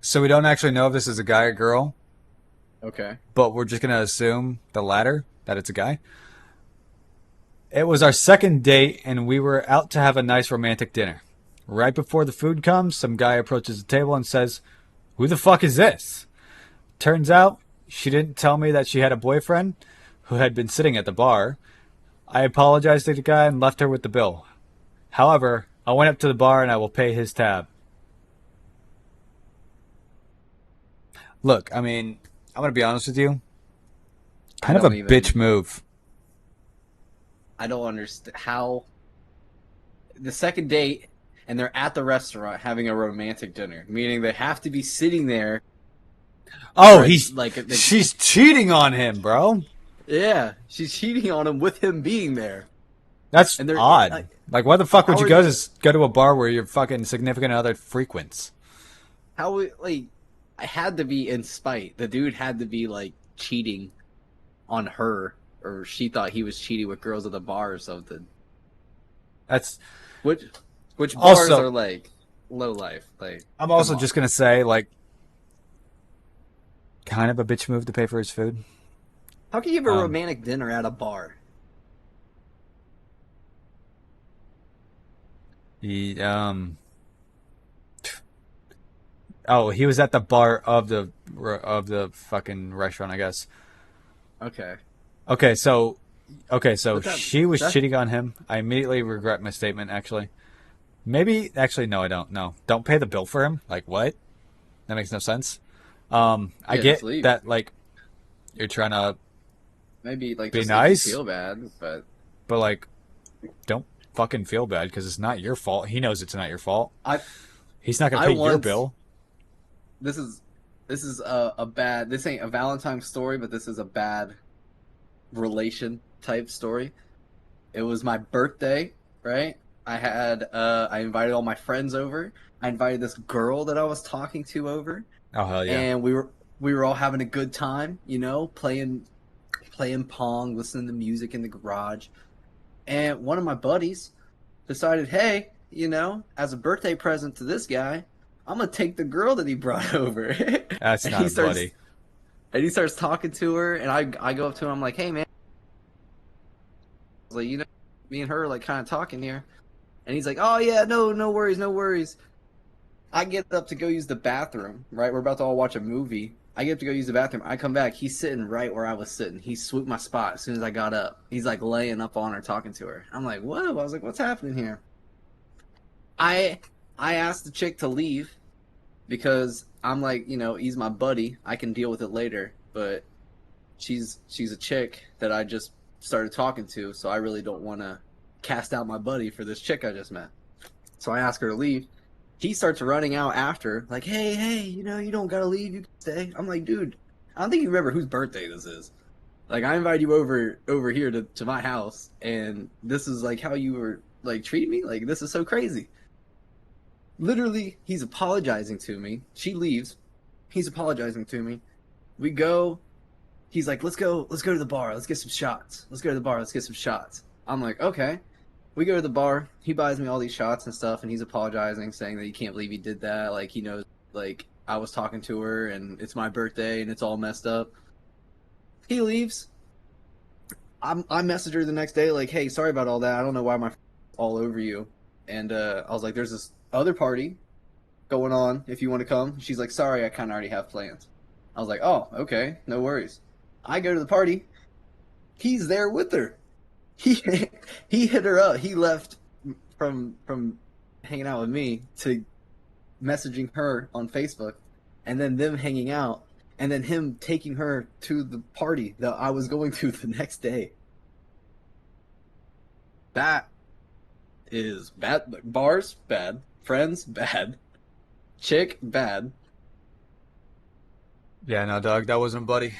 So we don't actually know if this is a guy or girl, Okay. but we're just gonna assume the latter, that it's a guy. It was our second date, and we were out to have a nice romantic dinner. Right before the food comes, some guy approaches the table and says, "Who the fuck is this?" Turns out she didn't tell me that she had a boyfriend who had been sitting at the bar. I apologized to the guy and left her with the bill. However, I went up to the bar and I will pay his tab. Look, I mean, I'm going to be honest with you. I Kind of a don't even. bitch move. I don't understand how the second date and they're at the restaurant having a romantic dinner, meaning they have to be sitting there Oh, for like she's cheating on him, bro. yeah, she's cheating on him with him being there, That's and they're odd. Like, why the fuck would how you are go to a bar where your fucking significant other frequents? like I had to be in spite. The dude had to be like cheating on her, or she thought he was cheating with girls at the bar or something. That's Which which bars also. are like low life? Like, I'm come also on. just gonna say, like, kind of a bitch move to pay for his food. How can you have a Um, romantic dinner at a bar? he Oh, he was at the bar of the fucking restaurant, I guess. Okay, Okay, so so but that she was that cheating on him. I immediately regret my statement. Actually, maybe actually no, I don't. No, don't pay the bill for him. Like what? That makes no sense. I yeah, just get leave. that. Like you're trying to Maybe like be just if you nice, feel bad, but but like don't fucking feel bad because it's not your fault. He knows it's not your fault. I He's not gonna I pay your once bill. this is a bad this ain't a Valentine's story, but this is a bad relation type story. It was my birthday, right? I invited all my friends over. I invited this girl that I was talking to over, Oh hell yeah. and we were all having a good time, you know, playing pong, listening to music in the garage. And one of my buddies decided, hey, as a birthday present to this guy, I'm gonna take the girl that he brought over. That's and not he a starts buddy. and he starts talking to her, and I go up to him, I'm like, hey man, like me and her like kind of talking here, and he's like, oh yeah, no worries, no worries. I get up to go use the bathroom, right? We're about to all watch a movie. I get up to go use the bathroom. I come back. He's sitting right where I was sitting. He swooped my spot as soon as I got up. He's like laying up on her, talking to her. I'm like, whoa. I was like, what's happening here? I I asked the chick to leave because I'm like, he's my buddy. I can deal with it later. But she's a chick that I just started talking to, so I really don't want to cast out my buddy for this chick I just met. So I ask her to leave. He starts running out after, like, hey, you don't gotta leave, you can stay. I'm like, dude, I don't think you remember whose birthday this is. Like, I invited you over here to my house, and this is like how you were like treating me. Like, this is so crazy. Literally, he's apologizing to me. She leaves. He's apologizing to me. We go. He's like, let's go to the bar. Let's get some shots. Let's go to the bar. Let's get some shots. I'm like, okay. We go to the bar. He buys me all these shots and stuff, and he's apologizing, saying that he can't believe he did that. Like, he knows, like, I was talking to her, and it's my birthday, and it's all messed up. He leaves. I message her the next day, like, hey, sorry about all that. I don't know why my all over you. And I was like, there's this other party going on if you want to come. She's like, sorry, I kind of already have plans. I was like, oh, okay, no worries. I go to the party. He's there with her. He he hit her up. He left from hanging out with me to messaging her on Facebook, and then them hanging out, and then him taking her to the party that I was going to the next day. That is bad. Bars bad. Friends bad. Chick bad. Yeah, no, dog, that wasn't a buddy.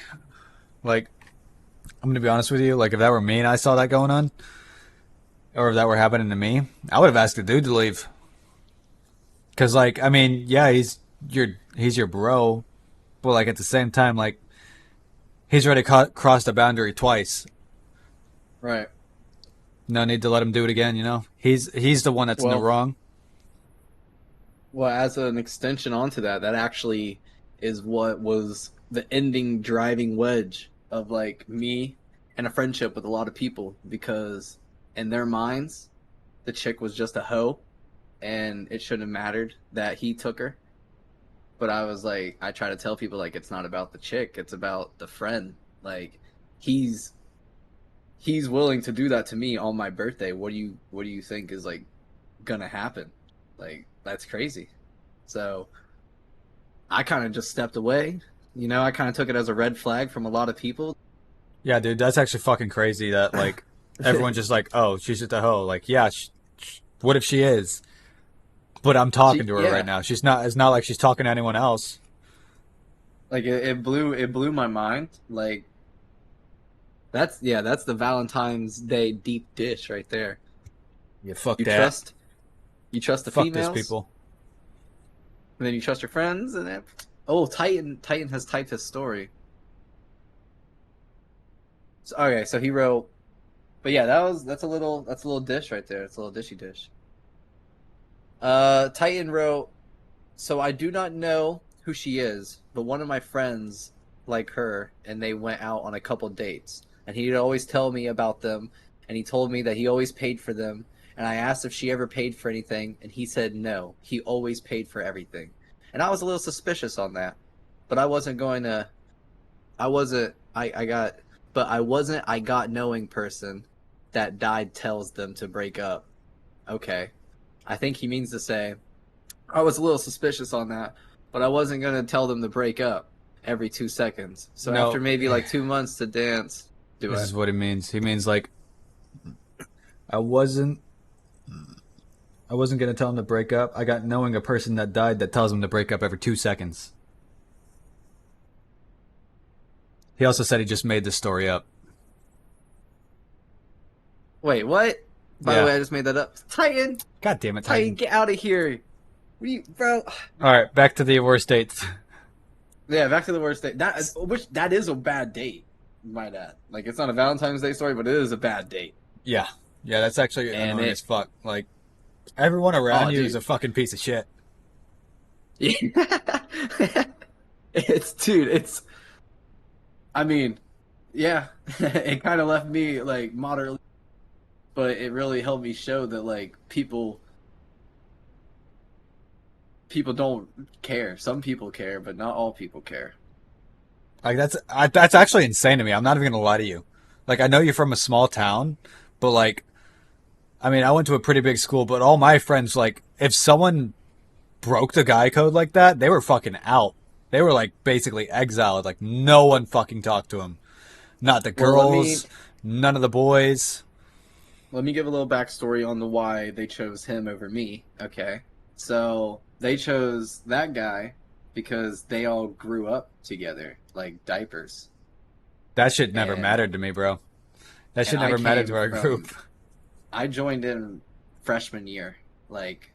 Like, I'm gonna be honest with you. Like, if that were me and I saw that going on, or if that were happening to me, I would have asked the dude to leave. Cause, like, I mean, yeah, he's your bro, but like at the same time, like, he's already crossed a boundary twice. Right. No need to let him do it again. He's the one that's in the Well, wrong. Well, as an extension onto that, that actually is what was the ending driving wedge of like me and a friendship with a lot of people because in their minds, the chick was just a hoe and it shouldn't have mattered that he took her. But I was like, I try to tell people like it's not about the chick, it's about the friend. Like he's he's willing to do that to me on my birthday. What do you think is like gonna happen? Like that's crazy. So I kind of just stepped away. I kind of took it as a red flag from a lot of people. Yeah, dude, that's actually fucking crazy. That like everyone's just like, oh, she's just a hoe. Like, yeah, what if she is? But I'm talking to her right Yeah, now. She's not. It's not like she's talking to anyone else. like it blew my mind. Like that's the Valentine's Day deep dish right there. Yeah, fuck You that. trust you trust the Fuck this females, people. and then you trust your friends, and then oh, Titan has typed his story. So, okay, so he wrote, but yeah, that's a little dish right there. It's a little dishy dish. Titan wrote, so I do not know who she is, but one of my friends like her, and they went out on a couple dates, and he'd always tell me about them, and he told me that he always paid for them, and I asked if she ever paid for anything, and he said no, he always paid for everything, and I was a little suspicious on that, but I wasn't going to, I wasn't, I got, but I wasn't, I got knowing person that died tells them to break up. Okay, I think he means to say I was a little suspicious on that, but I wasn't gonna tell them to break up every 2 seconds. So after No, maybe like 2 months to dance, do this I? is what he means. He means like I wasn't. I wasn't gonna tell him to break up. I got knowing a person that died that tells him to break up every 2 seconds. He also said he just made this story up. Wait, what? By the Yeah. way, I just made that up. Titan, God damn it, Titan, Titan. get out of here! What are you, bro? All right, back to the worst dates. Yeah, back to the worst date. That is a bad date. My dad. Like it's not a Valentine's Day story, but it is a bad date. Yeah, yeah, that's actually And annoying as it fuck. Like, Everyone around Oh, you is dude. a fucking piece of shit. Yeah. It's I mean, yeah, it kind of left me like moderately, but it really helped me show that like people don't care. Some people care, but not all people care. Like that's actually insane to me. I'm not even gonna lie to you. Like I know you're from a small town, but like I mean I went to a pretty big school, but all my friends like if someone broke the guy code like that, they were fucking out. They were like basically exiled. Like no one fucking talked to him. Not the Well, girls, none of the boys. let me give a little backstory on the why they chose him over me. Okay, so they chose that guy because they all grew up together, like diapers, That shit never and mattered to me, bro. That and shit never mattered to our group. I joined in freshman year, like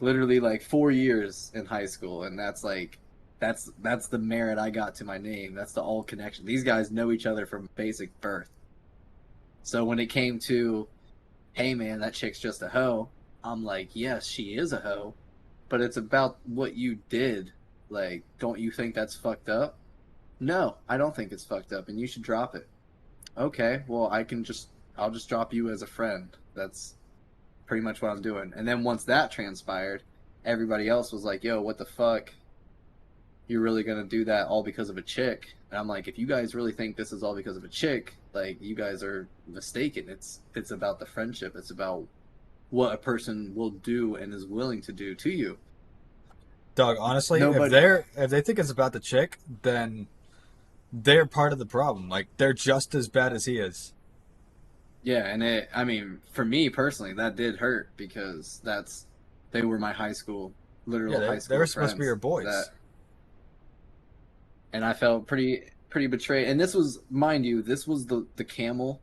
literally like 4 years in high school, and that's the merit I got to my name. That's the all connection. These guys know each other from basic birth. So when it came to, hey man, that chick's just a hoe, I'm like, yes, she is a hoe, but it's about what you did. Like, don't you think that's fucked up? No, I don't think it's fucked up, and you should drop it. Okay, well, I'll just drop you as a friend. That's pretty much what I'm doing. And then once that transpired, everybody else was like, yo, what the fuck? You're really gonna do that all because of a chick? And I'm like, if you guys really think this is all because of a chick, like you guys are mistaken. It's about the friendship. It's about what a person will do and is willing to do to you. Dog, honestly, Nobody. if they think it's about the chick, then they're part of the problem. Like they're just as bad as he is. Yeah, and I mean, for me personally, that did hurt because they were my high school, Yeah, literal high they were school supposed to be your friends that boys. and I felt pretty betrayed. And this was, mind you, this was the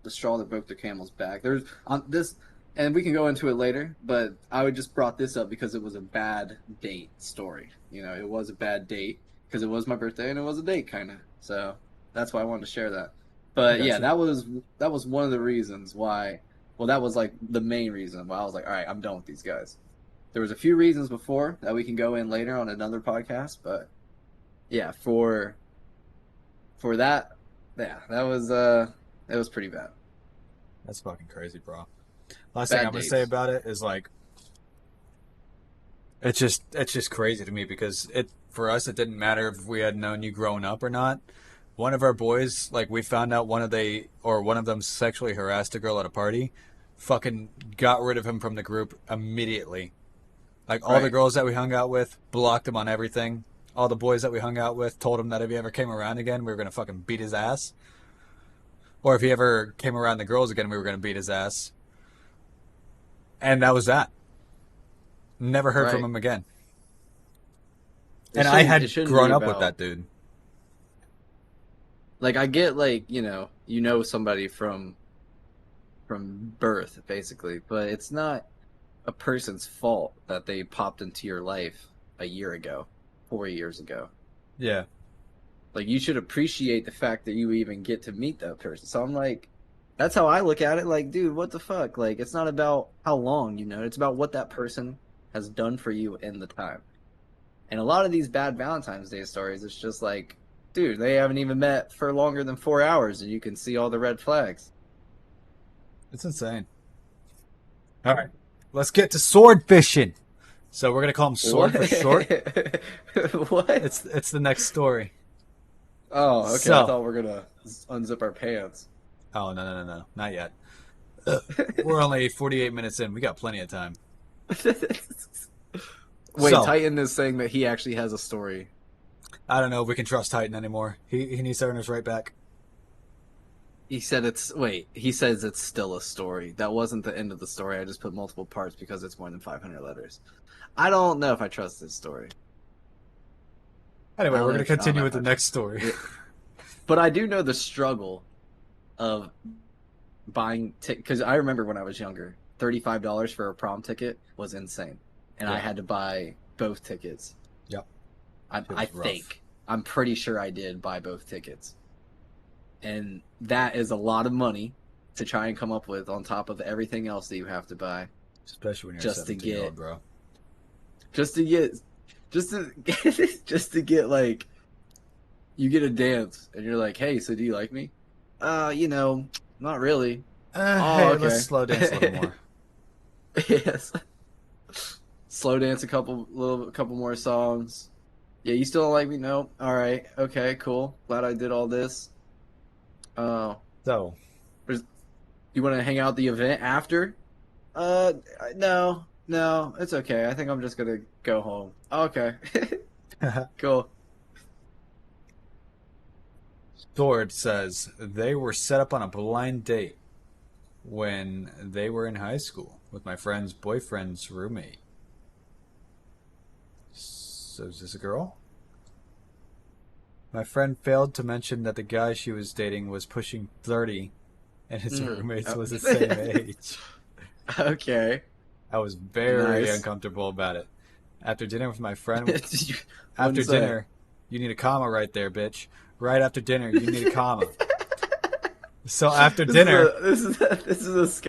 straw that broke the camel's back. There's on this, and we can go into it later. But I would just brought this up because it was a bad date story. You know, it was a bad date because it was my birthday and it was a date kind of. So that's why I wanted to share that. I But got yeah, you. that was one of the reasons why. Well, that was like the main reason why I was like, all right, I'm done with these guys. There was a few reasons before that we can go in later on another podcast, but yeah, for that, yeah, that was pretty bad. That's fucking crazy, bro. Last thing Bad I'm gonna say dates. about it is like it's just crazy to me because it for us it didn't matter if we had known you growing up or not. One of our boys, like we found out one of them sexually harassed a girl at a party, fucking got rid of him from the group immediately. Like all the Right. girls that we hung out with blocked him on everything. All the boys that we hung out with told him that if he ever came around again, we were gonna fucking beat his ass. Or if he ever came around the girls again, we were gonna beat his ass. And that was that. Never heard from Right. him again. And I It had shouldn't be grown up with about that dude. like I get like, you know somebody from birth basically, but it's not a person's fault that they popped into your life a year ago, 4 years ago. Yeah. Like you should appreciate the fact that you even get to meet that person. So I'm like, that's how I look at it. Like, dude, what the fuck? Like, it's not about how long, it's about what that person has done for you in the time. And a lot of these bad Valentine's Day stories, it's just like, dude, they haven't even met for longer than 4 hours, and you can see all the red flags. It's insane. All right. Let's get to sword fishing. So we're gonna call him What? Sword for short. What? It's the next story. Oh, okay. I So, thought we are gonna unzip our pants. oh no, not yet. We're only 48 minutes in. We got plenty of time. Wait, So, Titan is saying that he actually has a story. I don't know if we can trust Titan anymore. He needs to earn us right back. He says it's still a story. That wasn't the end of the story. I just put multiple parts because it's more than 500 letters. I don't know if I trust this story. Anyway, we're gonna I don't continue know with if the I next trust story. it. But I do know the struggle of buying because I remember when I was younger, $35 for a prom ticket was insane, and I Yeah. had to buy both tickets. Yep. It I was rough. think I'm pretty sure I did buy both tickets, and that is a lot of money to try and come up with on top of everything else that you have to buy. Especially when you're a just to 17-year-old, get, bro. just to get, just to, just to get like you get a dance and you're like, hey, so do you like me? Not really. Oh, Hey, let's okay. slow dance a little more. Yes. Slow dance a couple more songs. Yeah, you still don't like me? No. All right. Okay, cool. Glad I did all this. Uh, So, you want to hang out at the event after? Uh, no, no, it's okay. I think I'm just gonna go home. Okay, cool. Sword says they were set up on a blind date when they were in high school with my friend's boyfriend's roommate. So, is this a girl? My friend failed to mention that the guy she was dating was pushing 30 and his Mm. roommates Oh. was the same age. Okay, I was very nice. uncomfortable about it. After dinner with my friend, Wouldn't after say. dinner, you need a comma right there, bitch. Right after dinner, you need a comma. So after This is dinner, a this is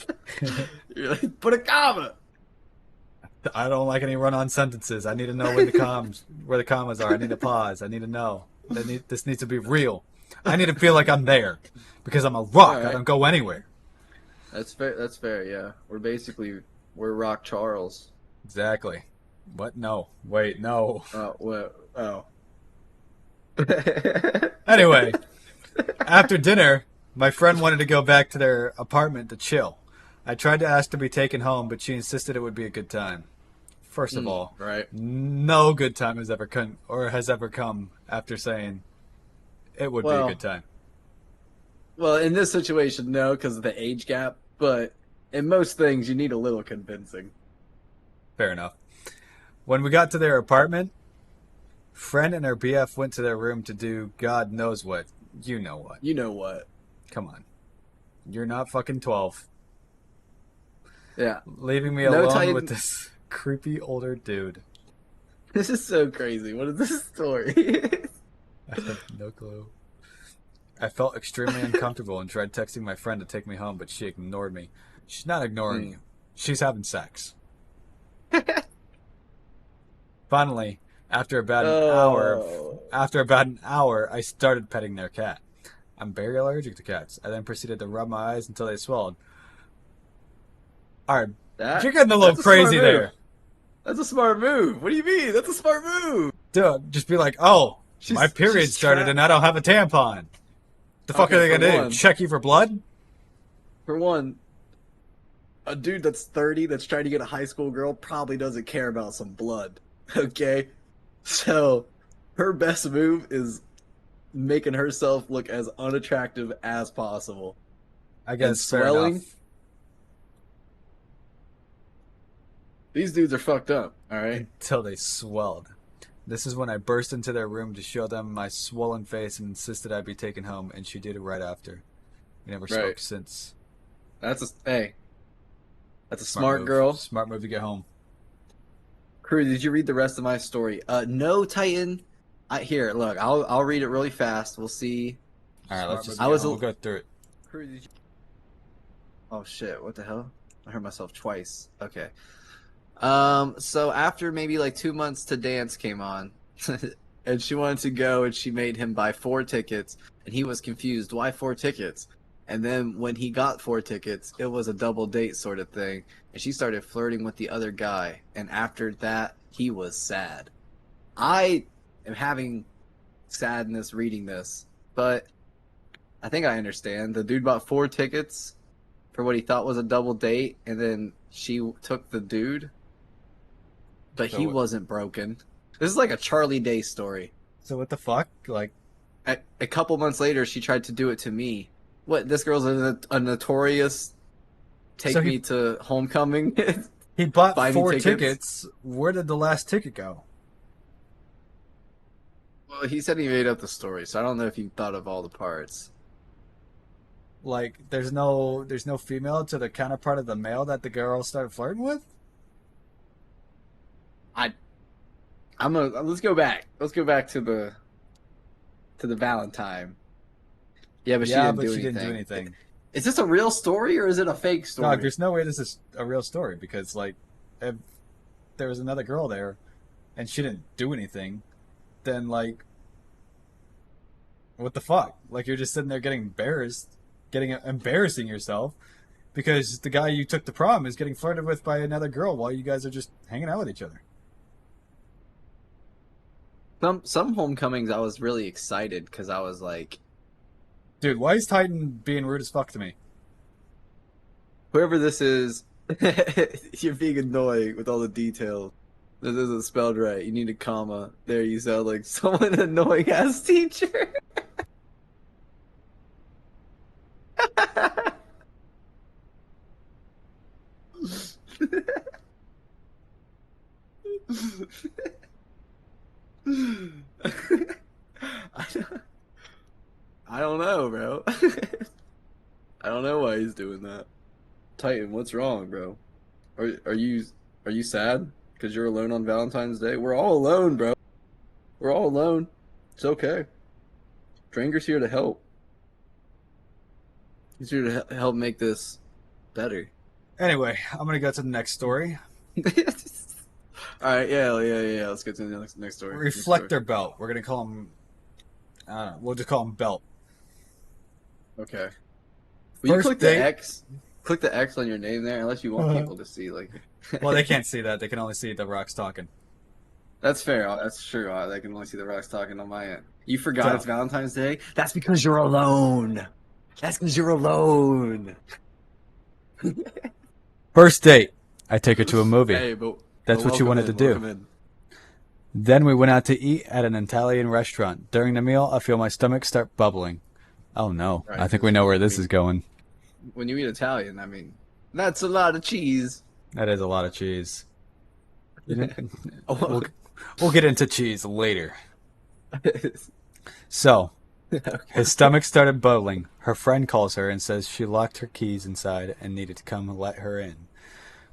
a You're like put a comma. I don't like any run-on sentences. I need to know when where the commas are. I need a pause. I need to know. This needs to be real. I need to feel like I'm there because I'm a All rock. I right, don't go anywhere. that's fair. That's fair. Yeah, we're Rock Charles. Exactly. What? No. Wait, no. Oh, well, oh. Anyway, after dinner, my friend wanted to go back to their apartment to chill. I tried to ask to be taken home, but she insisted it would be a good time. First of all, Right. no good time has ever come after saying it would be a good Well, time. well, in this situation, no, because of the age gap. But in most things, you need a little convincing. Fair enough. When we got to their apartment, friend and her BF went to their room to do God knows what. You know what. You know what? Come on. You're not fucking 12. Yeah. Leaving me No alone with Titan. this creepy older dude. This is so crazy. What is this story? I have no clue. I felt extremely uncomfortable and tried texting my friend to take me home, but she ignored me. She's not ignoring Mm. you. She's having sex. Finally, Oh. after about an hour, I started petting their cat. I'm very allergic to cats. I then proceeded to rub my eyes until they swelled. All right, you're getting a little That's a smart crazy move. there, That's a smart move. What do you mean? That's a smart move. dude. Just be like, oh, my period She's started and trapped. I don't have a tampon. The fuck are Okay, they gonna do? Check you for blood? for one, a dude that's 30 that's trying to get a high school girl probably doesn't care about some blood. Okay? So her best move is making herself look as unattractive as possible. I And guess fair swelling, enough. these dudes are fucked up, all right? Until they swelled. This is when I burst into their room to show them my swollen face and insisted I be taken home, and she did it right after. We never Right. spoke since. Hey, that's a Smart smart move. girl. Smart move to get home. Crew, did you read the rest of my story? No, Titan. Here, look, I'll read it really fast. We'll see. All right, let's Smart just move. I get was home. a We'll go through it. Crew, did you... Oh shit, what the hell? I heard myself twice. Okay. So after maybe like 2 months to dance came on, and she wanted to go, and she made him buy 4 tickets, and he was confused. Why 4 tickets? And then when he got 4 tickets, it was a double date sort of thing, and she started flirting with the other guy. And after that, he was sad. I am having sadness reading this, but I think I understand. The dude bought 4 tickets for what he thought was a double date, and then she took the dude, but he So, wasn't broken. This is like a Charlie Day story. so what the fuck? Like, A couple months later, she tried to do it to me. What? This girl's a notorious so take me to homecoming, he bought buy me four tickets. tickets. Where did the last ticket go? Well, he said he made up the story, so I don't know if he thought of all the parts. Like, there's no female to the counterpart of the male that the girl started flirting with. I, I'm gonna let's go back. Let's go back to the Valentine. Yeah, but she Yeah, didn't but do she didn't do anything. anything. Is this a real story or is it a fake Dog, story? there's no way this is a real story because, like, if there was another girl there and she didn't do anything, then, like, what the fuck? Like, you're just sitting there getting embarrassed, getting embarrassing yourself because the guy you took to prom is getting flirted with by another girl while you guys are just hanging out with each other. Some homecomings I was really excited because I was like, Dude, why is Titan being rude as fuck to me? whoever this is, you're being annoying with all the details. This isn't spelled right. You need a comma. There, you sound like someone annoying ass teacher. I don't, I don't know, bro. I don't know why he's doing that. Titan, what's wrong, bro? Are you sad because you're alone on Valentine's Day? We're all alone, bro. We're all alone. It's okay. Dranger's here to help. He's here to help make this better. Anyway, I'm gonna go to the next story. All right, yeah. Let's get to the next story. Reflector belt. We're gonna call him. I don't know. We'll just call him Belt. Okay. Will you First click date. the X? Click the X on your name there, unless you want people to see like. Well, they can't see that. They can only see the rocks talking. That's fair. That's true. I can only see the rocks talking on my end. You forgot So- it's Valentine's Day? That's because you're alone. That's because you're alone. First date. I take her to a movie. Hey, That's what you welcome wanted to do. welcome in. Then we went out to eat at an Italian restaurant. During the meal, I feel my stomach start bubbling. Oh no. Right, I think we know where this is going. When you eat Italian, I mean, that's a lot of cheese. That is a lot of cheese. We'll, Oh, we'll get into cheese later. So, his stomach started bubbling. Her friend calls her and says she locked her keys inside and needed to come and let her in.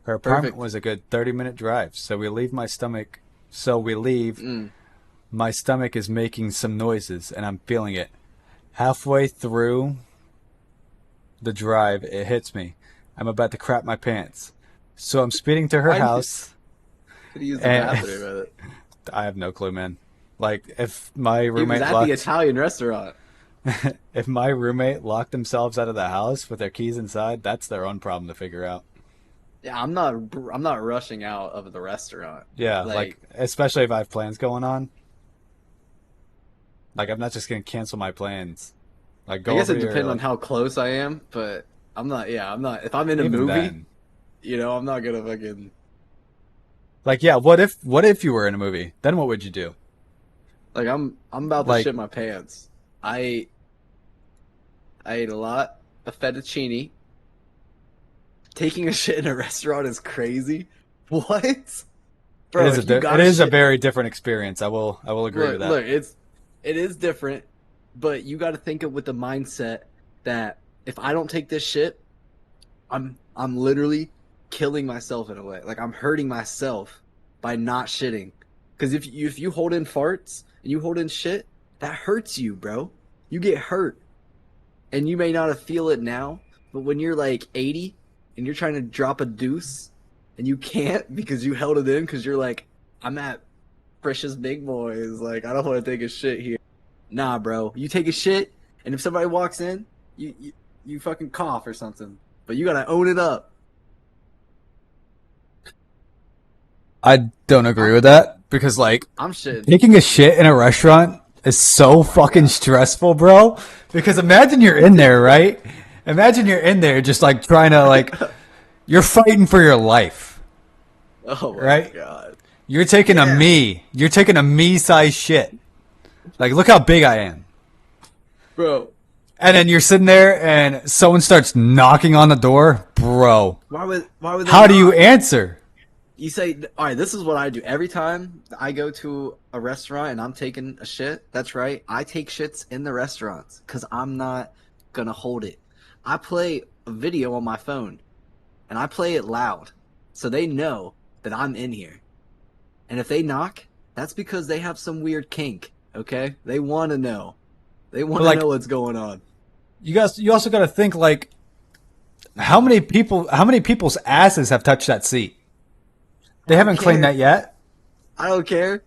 Her apartment Perfect. was a good 30-minute drive, so we leave. Mm. My stomach is making some noises, and I'm feeling it. Halfway through the drive, it hits me. I'm about to crap my pants. So I'm speeding to her Why did- house. Could you use the And- bathroom at it? I have no clue, man. Like, if my He was roommate at locked... the Italian restaurant. if my roommate locked themselves out of the house with their keys inside, that's their own problem to figure out. Yeah, I'm not rushing out of the restaurant. Yeah, like especially if I have plans going on. Like, I'm not just gonna cancel my plans. Like, go I guess over it here, depends on like, how close I am, but I'm not. Yeah, I'm not. If I'm in a even movie, then. I'm not gonna fucking. Like, yeah, what if you were in a movie? Then what would you do? Like I'm about to Like- shit my pants. I ate a lot of fettuccine. Taking a shit in a restaurant is crazy. What? Bro, it is if you it gotta is a shit- very different experience. I will agree with that. Look, it is different, but you got to think of with the mindset that if I don't take this shit, I'm literally killing myself in a way. Like I'm hurting myself by not shitting. Because if you hold in farts and you hold in shit, that hurts you, bro. You get hurt, and you may not have feel it now, but when you're like 80 and you're trying to drop a deuce and you can't because you held it in because you're like, I'm at Precious Big Boys. Like, I don't want to take a shit here. Nah, bro. You take a shit, and if somebody walks in, you fucking cough or something. But you gotta own it up. I don't agree with that because, like, I'm shitting. taking a shit in a restaurant is so fucking stressful, bro. Because imagine you're in there, right? Imagine you're in there just like trying to like you're fighting for your life. Oh my Right? god. You're taking Yeah. You're taking a me size shit. Like, look how big I am. Bro, And then you're sitting there and someone starts knocking on the door. Bro, why would they how do you not? answer? You say, all right, this is what I do. Every time I go to a restaurant and I'm taking a shit, that's right. I take shits in the restaurants because I'm not going to hold it. I play a video on my phone and I play it loud so they know that I'm in here. And if they knock, that's because they have some weird kink, okay? They want to know. They want to like- know what's going on. You also got to think, like, How No, many people? How many people's asses have touched that seat? They I don't haven't cleaned that care. yet. I don't care.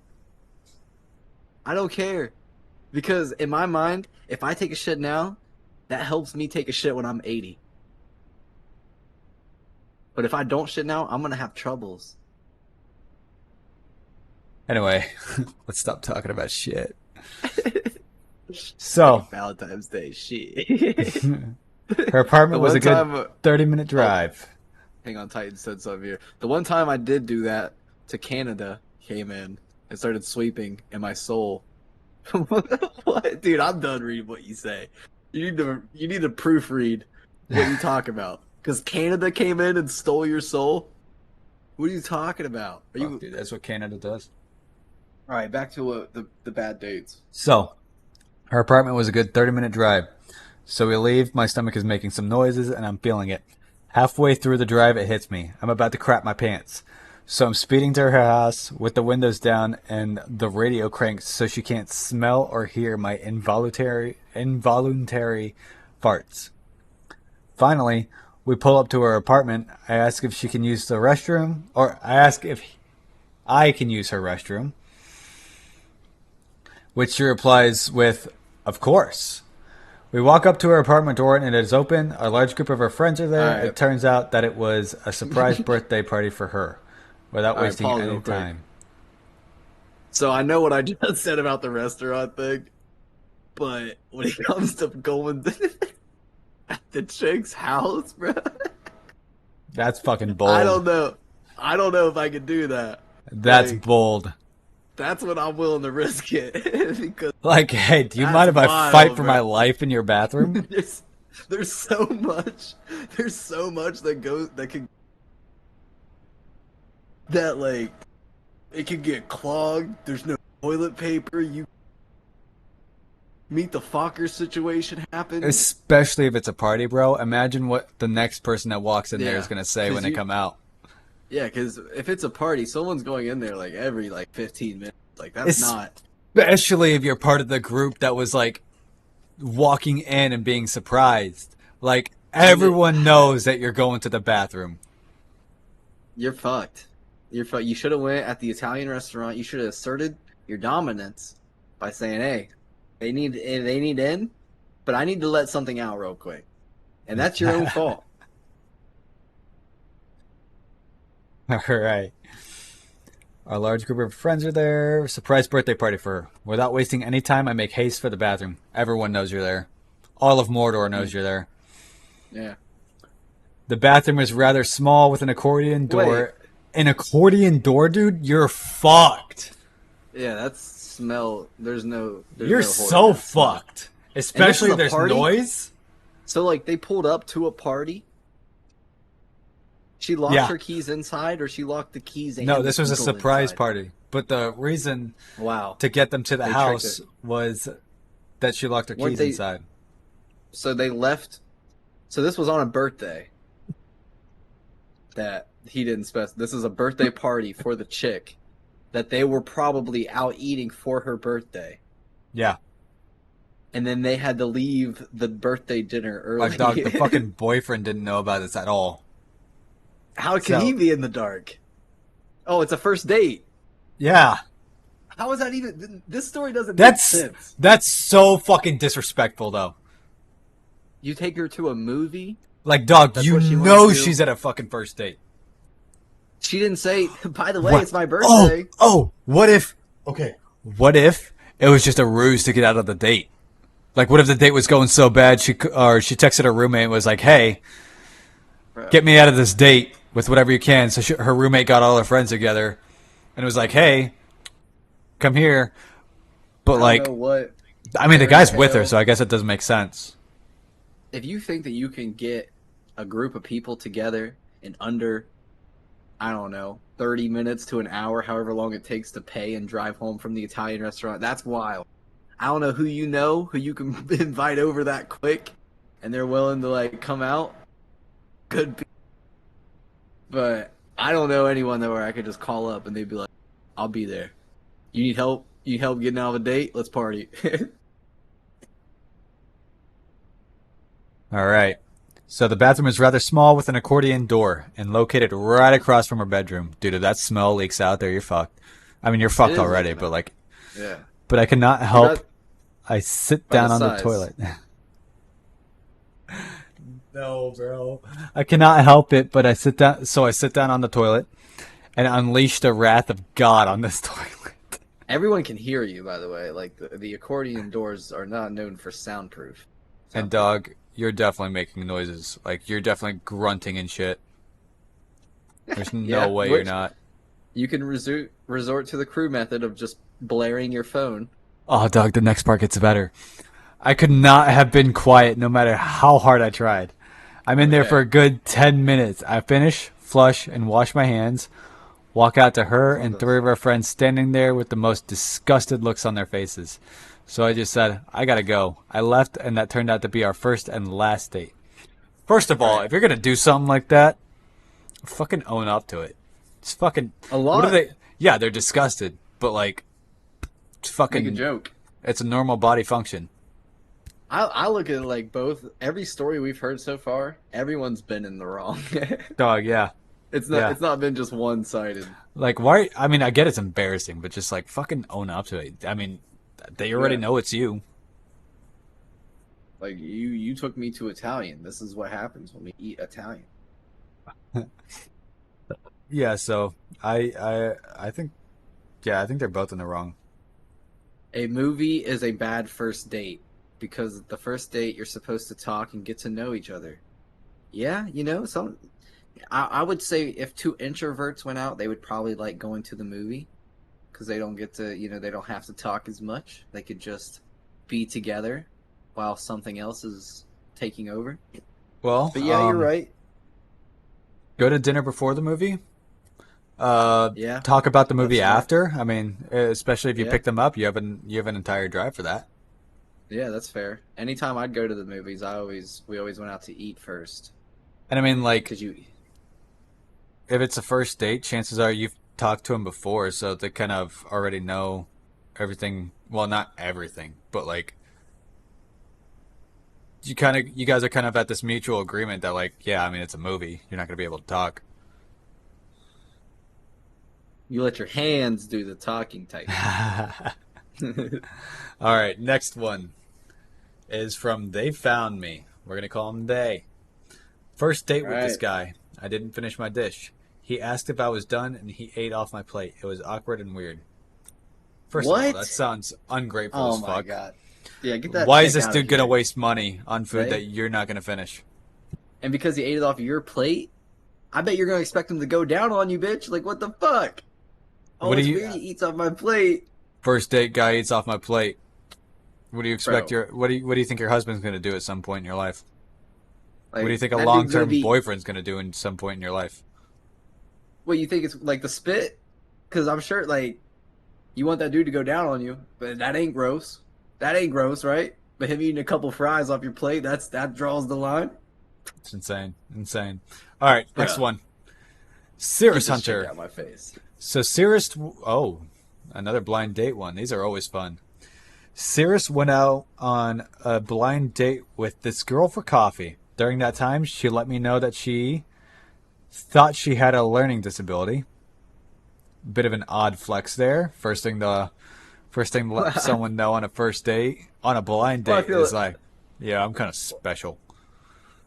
I don't care. Because in my mind, if I take a shit now, that helps me take a shit when I'm 80. But if I don't shit now, I'm gonna have troubles. Anyway, let's stop talking about shit. Fucking So, Valentine's Day shit. her The apartment was a one good time, 30-minute oh, drive. hang on, Titan said something here. The one time I did do that to Canada, came in and started sweeping in my soul. What, dude? I'm done reading what you say. You need to proofread what you talk about. Because Canada came in and stole your soul. What are you talking about? Are Fuck, you dude, that's what Canada does. all right? Back to the bad dates. So, her apartment was a good 30-minute drive. So we leave, my stomach is making some noises, and I'm feeling it. Halfway through the drive, it hits me. I'm about to crap my pants. So I'm speeding to her house with the windows down and the radio cranked so she can't smell or hear my involuntary farts. Finally, we pull up to her apartment. I ask if she can use the restroom, or I ask if I can use her restroom, which she replies with, "Of course." We walk up to her apartment door and it is open. A large group of her friends are All there. right, It turns out that it was a surprise birthday party for her, without all right. wasting Pause any real quick. time. So I know what I just said about the restaurant thing, but when it comes to going at the chick's house, bro, That's fucking I bold. don't know. I don't know if I could do that. That's Like, bold. that's what I'm willing to risk it because Like, hey, do you that's mind if I fight wild, for bro. my life in your bathroom? there's there's so much. There's so much that goes that can that like it can get clogged. There's no toilet paper. You meet the Fokker situation happen. Especially if it's a party, bro. Imagine what the next person that walks in there is Yeah, gonna say when cause they you come out. yeah, because if it's a party, someone's going in there like every like 15 minutes. Like that's not. Especially if you're part of the group that was like walking in and being surprised. Like And it, everyone knows that you're going to the bathroom. you're fucked. You're fucked. You should have went at the Italian restaurant. You should have asserted your dominance by saying, "Hey, they need in, but I need to let something out real quick," and that's your own fault. All right. Our large group of friends are there. Surprise birthday party for her. Without wasting any time, I make haste for the bathroom. Everyone knows you're there. All of Mordor knows you're there. Yeah. The bathroom is rather small with an accordion Wait. door. An accordion door, dude? You're fucked. Yeah, that's smell. There's You're no hoarding so that smell. fucked. And this is Especially a if there's party. noise. So like they pulled up to a party. She locked Yeah. her keys inside, or she locked the keys No, and the this was a people surprise inside. party. But the reason Wow, to get them to the they tricked her. house was that she locked her Weren't keys they? inside. So they left. So this was on a birthday that he didn't specify. This is a birthday party for the chick that they were probably out eating for her birthday, Yeah. and then they had to leave the birthday dinner Like, dog, the early. fucking boyfriend didn't know about this at all. How can he So, be in the dark? Oh, it's a first date. yeah. How is that even? This story doesn't make That's sense. that's so fucking disrespectful, though. You take her to a movie. Like, dog, That's you what she wanted know to do. she's at a fucking first date. She didn't say, by the way, What? it's my Oh, birthday. oh, what if? Okay. What if it was just a ruse to get out of the date? Like, what if the date was going so bad she texted her roommate and was like, "Hey, Bro, get me out of this date with whatever you can." So her roommate got all her friends together and it was like, "Hey, come here." But I don't know like, what, I mean, the where in the guy's with her, hell. so I guess it doesn't make sense. If you think that you can get a group of people together in under, I don't know, 30 minutes to an hour, however long it takes to pay and drive home from the Italian restaurant, that's wild. I don't know who you can invite over that quick, and they're willing to like come out. Could be, but I don't know anyone that where I could just call up and they'd be like, "I'll be there. You need help? You need help getting out of a date? Let's party." All right. So the bathroom is rather small with an accordion door and located right across from her bedroom. Dude, if that smell leaks out there, you're fucked. I mean, you're It fucked is already, leaking but out. like, Yeah. but I cannot You're help. not I sit by the down on the size. toilet. No, bro. I cannot help it, but I sit down. So I sit down on the toilet and unleash the wrath of God on this toilet. Everyone can hear you, by the way. Like the accordion doors are not known for soundproof. And Soundproofing. dog, you're definitely making noises. Like you're definitely grunting and shit. There's no Yeah, way you're which not. you can resort to the crew method of just blaring your phone. Oh, dog, the next part gets better. I could not have been quiet no matter how hard I tried. I'm in there for Okay, a good 10 minutes. I finish, flush, and wash my hands, walk out to her that's not and that three of slow. our friends standing there with the most disgusted looks on their faces. So I just said, I gotta go. I left, and that turned out to be our first and last date. First of All all, right, if you're gonna do something like that, fucking own up to it. It's fucking. a What are lot. they? Yeah, they're disgusted, but like, it's Make a fucking. joke. It's a normal body function. I look at it like both. Every story we've heard so far, everyone's been in the wrong. Dog, yeah. It's not. Yeah. It's not been just one sided. Like, why? I mean, I get it's embarrassing, but just like fucking own up to it. I mean, they already Yeah. know it's you. Like you took me to Italian. This is what happens when we eat Italian. Yeah, so I think yeah, I think they're both in the wrong. A movie is a bad first date because the first date you're supposed to talk and get to know each other. Yeah, some. I would say if two introverts went out, they would probably like going to the movie because they don't get to, they don't have to talk as much. They could just be together while something else is taking over. Well, But yeah, you're right. go to dinner before the movie. Yeah, Talk about the that's movie smart. after. I mean, especially if you Yeah, pick them up, you have an entire drive for that. yeah, that's fair. Anytime I'd go to the movies, we always went out to eat first And I mean, like, because you. if it's a first date, chances are you've talked to them before, so they kind of already know everything. Well, not everything, but like you guys are kind of at this mutual agreement that like, yeah, I mean, it's a movie. You're not gonna be able to talk. You let your hands do the talking type shit. All right, next one is from They Found Me. We're gonna call him They. First date All with this right. guy. I didn't finish my dish. He asked if I was done, and he ate off my plate. It was awkward and weird. First of all, that What? sounds ungrateful Oh as my fuck. god. Yeah, get that Why is chick this out of dude gonna here. waste money on food that They you're not gonna finish? and because he ate it off your plate, I bet you're gonna expect him to go down on you, bitch. Like what the fuck? Oh, What do it's you? weird he eats off my plate. First date guy eats off my plate. What do you expect Bro, your? What do you think your husband's gonna do at some point in your life? What do you like think a that long dude's gonna term be boyfriend's gonna do in some point in your life? what you think it's like the spit? Because I'm sure like you want that dude to go down on you, but that ain't gross. That ain't gross, right? But him eating a couple fries off your plate, that draws the line. It's insane, insane. All right, next Bruh, one. get Cirrus this chick Hunter. out of my face. So Cirrus, oh, another blind date one. These are always fun. Cirrus went out on a blind date with this girl for coffee. During that time, she let me know that she thought she had a learning disability. Bit of an odd flex there. First thing to let well, someone know on a first date, on a blind I date, feel is like, yeah, I'm kind of special.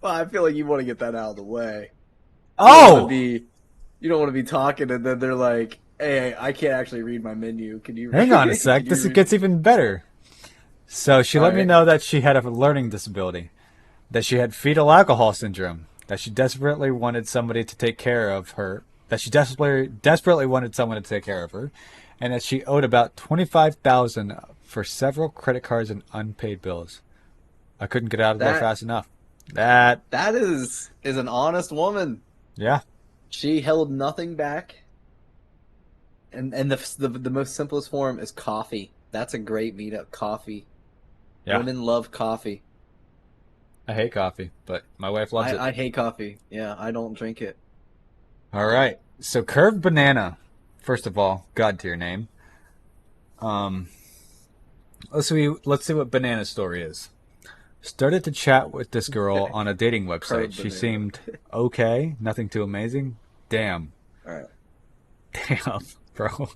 well, I feel like you want to get that out of the way. You don't want to Oh, be you don't want to be talking and then they're like, "Hey, I can't actually read my menu. Can you hang on a read? sec. Can you This read?" gets even better. So she All let me right. know that she had a learning disability, that she had fetal alcohol syndrome, that she desperately wanted somebody to take care of her, that she desperately wanted someone to take care of her, and that she owed about 25,000 for several credit cards and unpaid bills. I couldn't get out of there That fast enough. That that is an honest woman. yeah She held nothing back, and the most simplest form is coffee. That's a great meetup. Coffee. yeah. Women love coffee. I hate coffee, but my wife loves it. I hate coffee. Yeah, I don't drink it. All right. So curved banana. First of all, God tier name. Um, let's see what banana story is. Started to chat with this girl on a dating website. Crowed She banana. seemed okay, nothing too amazing. Damn. All right. Damn, bro.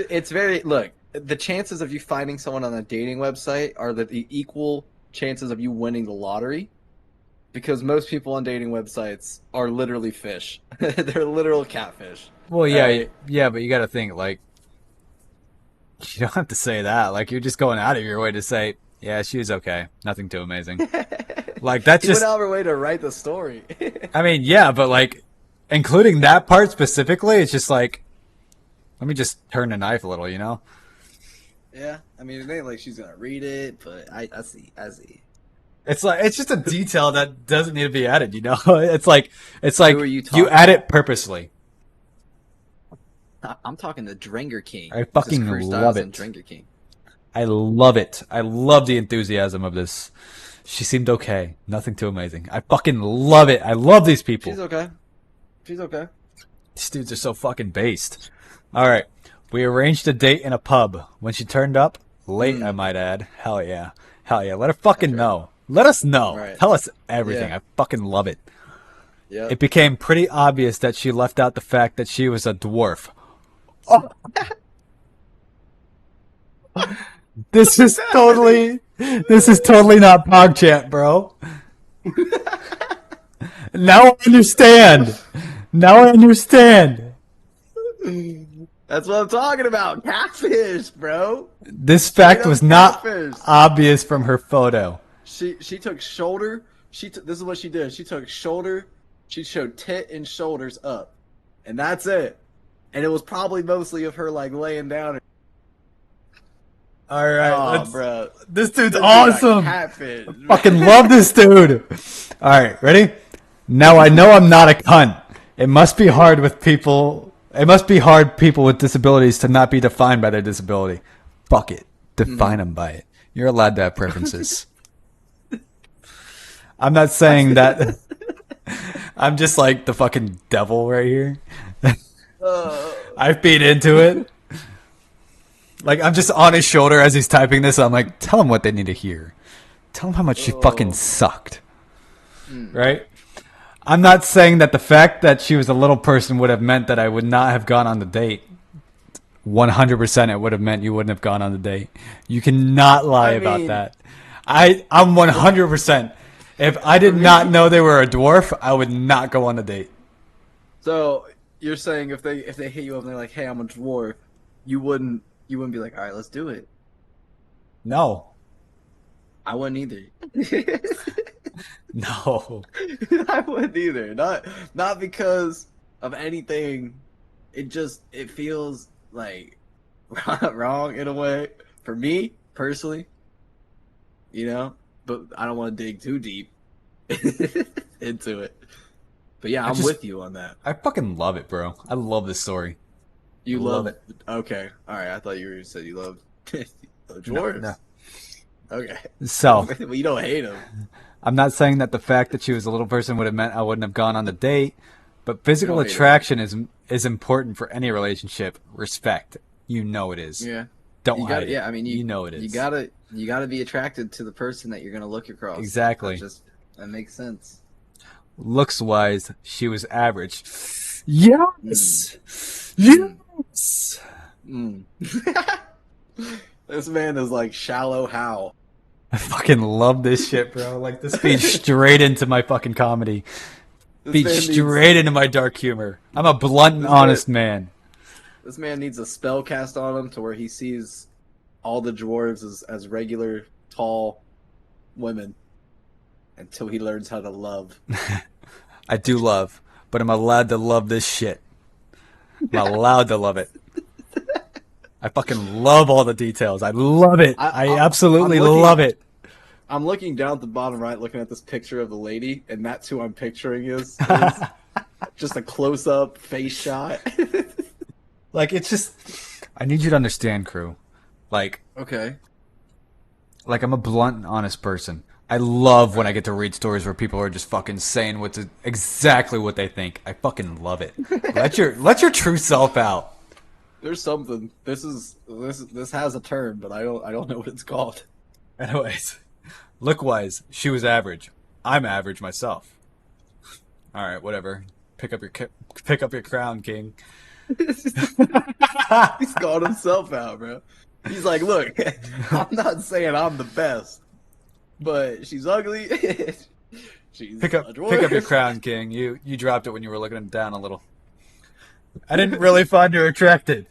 It's very look. The chances of you finding someone on a dating website are the equal chances of you winning the lottery because most people on dating websites are literally fish. They're literal catfish. Well, All yeah, right. yeah, but you got to think like you don't have to say that. Like you're just going out of your way to say, yeah, she was okay, nothing too amazing. Like that's He went just. out of her way to write the story. I mean, yeah, but like including that part specifically, it's just like let me just turn the knife a little, you know? Yeah, I mean, it ain't like she's gonna read it, but I see. It's like it's just a detail that doesn't need to be added, you know? It's Who are like you you talking add it about? purposely. I'm talking to Dringer King. I This is fucking Career love Styles and it. Dringer King. I love it. I love the enthusiasm of this. She seemed okay. Nothing too amazing. I fucking love it. I love these She's people. okay. She's okay. These dudes are so fucking based. All right. We arranged a date in a pub. When she turned up, late, I Mm, might add. Hell yeah. Hell yeah. Let her that's fucking right. know. Let us know. Right. Tell us everything. Yeah. I fucking love it. Yep. It became pretty obvious that she left out the fact that she was a dwarf. Oh, this is What's happening? totally, this is totally not PogChamp, bro. Now I understand. Now I understand. That's what I'm talking about. Catfish, bro. This Straight fact up was not catfish. obvious from her photo. She took shoulder. This is what she did. She took shoulder. She showed tit and shoulders up, and that's it. And it was probably mostly of her like laying down. All right, Oh, let's. bro, This dude's this dude got awesome. catfish. Fucking love this dude. All right, ready? Now I know I'm not a cunt. It must be hard with people. It must be hard people with disabilities to not be defined by their disability. Fuck it. Define them by it. You're allowed to have preferences. I'm not saying that. I'm just like the fucking devil right here. Uh, I feed into it. Like I'm just on his shoulder as he's typing this. I'm like, tell him what they need to hear. Tell him how much she fucking oh, sucked. mm. Right? I'm not saying that the fact that she was a little person would have meant that I would not have gone on the date. 100% it would have meant you wouldn't have gone on the date. You cannot lie I about mean, that. I'm 100%. If I for did not me. know they were a dwarf, I would not go on the date. So you're saying if they hit you up and they're like, "Hey, I'm a dwarf," you wouldn't be like, "All right, let's do it." No. I wouldn't either. No. I wouldn't either. Not because of anything. It feels like wrong in a way for me personally, you know. But I don't want to dig too deep into it. But yeah, I I'm just with you on that. I fucking love it, bro. I love this story. I You love love it. okay, all right. I thought said you loved No, no. dwarves. Okay, So, well, you don't hate them. I'm not saying that the fact that she was a little person would have meant I wouldn't have gone on the date, but You physical don't hate them. attraction is important for any relationship. Respect. You know it is. Yeah, Don't you got hide to it. Yeah, I mean, You know it you is. gotta you gotta be attracted to the person that you're gonna look across. Exactly. That makes sense. Looks wise, she was average. Mm, Yes. mm, Yes. mm. This man is like shallow how. I fucking love this shit, bro. Like this feeds straight into my fucking comedy. This Feeds man needs straight into my dark humor. I'm a blunt and this man honest man. this man needs a spell cast on him to where he sees all the dwarves as regular tall women until he learns how to love. I do love, but I'm allowed to love this shit. I'm allowed to love it. I fucking love all the details. I love it. I, I I I'm absolutely love looking it. I'm looking down at the bottom right, looking at this picture of the lady, and that's who I'm picturing is just a close up face shot. Like it's just I need you to understand, crew. Like Okay. like I'm a blunt and honest person. I love when I get to read stories where people are just fucking saying exactly what they think. I fucking love it. Let your true self out. There's something. This has a term, but I don't know what it's called. Anyways, Look-wise, she was average. I'm average myself. All right, whatever. Pick up your crown, King. He's called himself out, bro. He's like, look, I'm not saying I'm the best, but she's ugly. She's a Pick up your dwarf. crown, King. You dropped it when you were looking down a little. I didn't really find her attractive.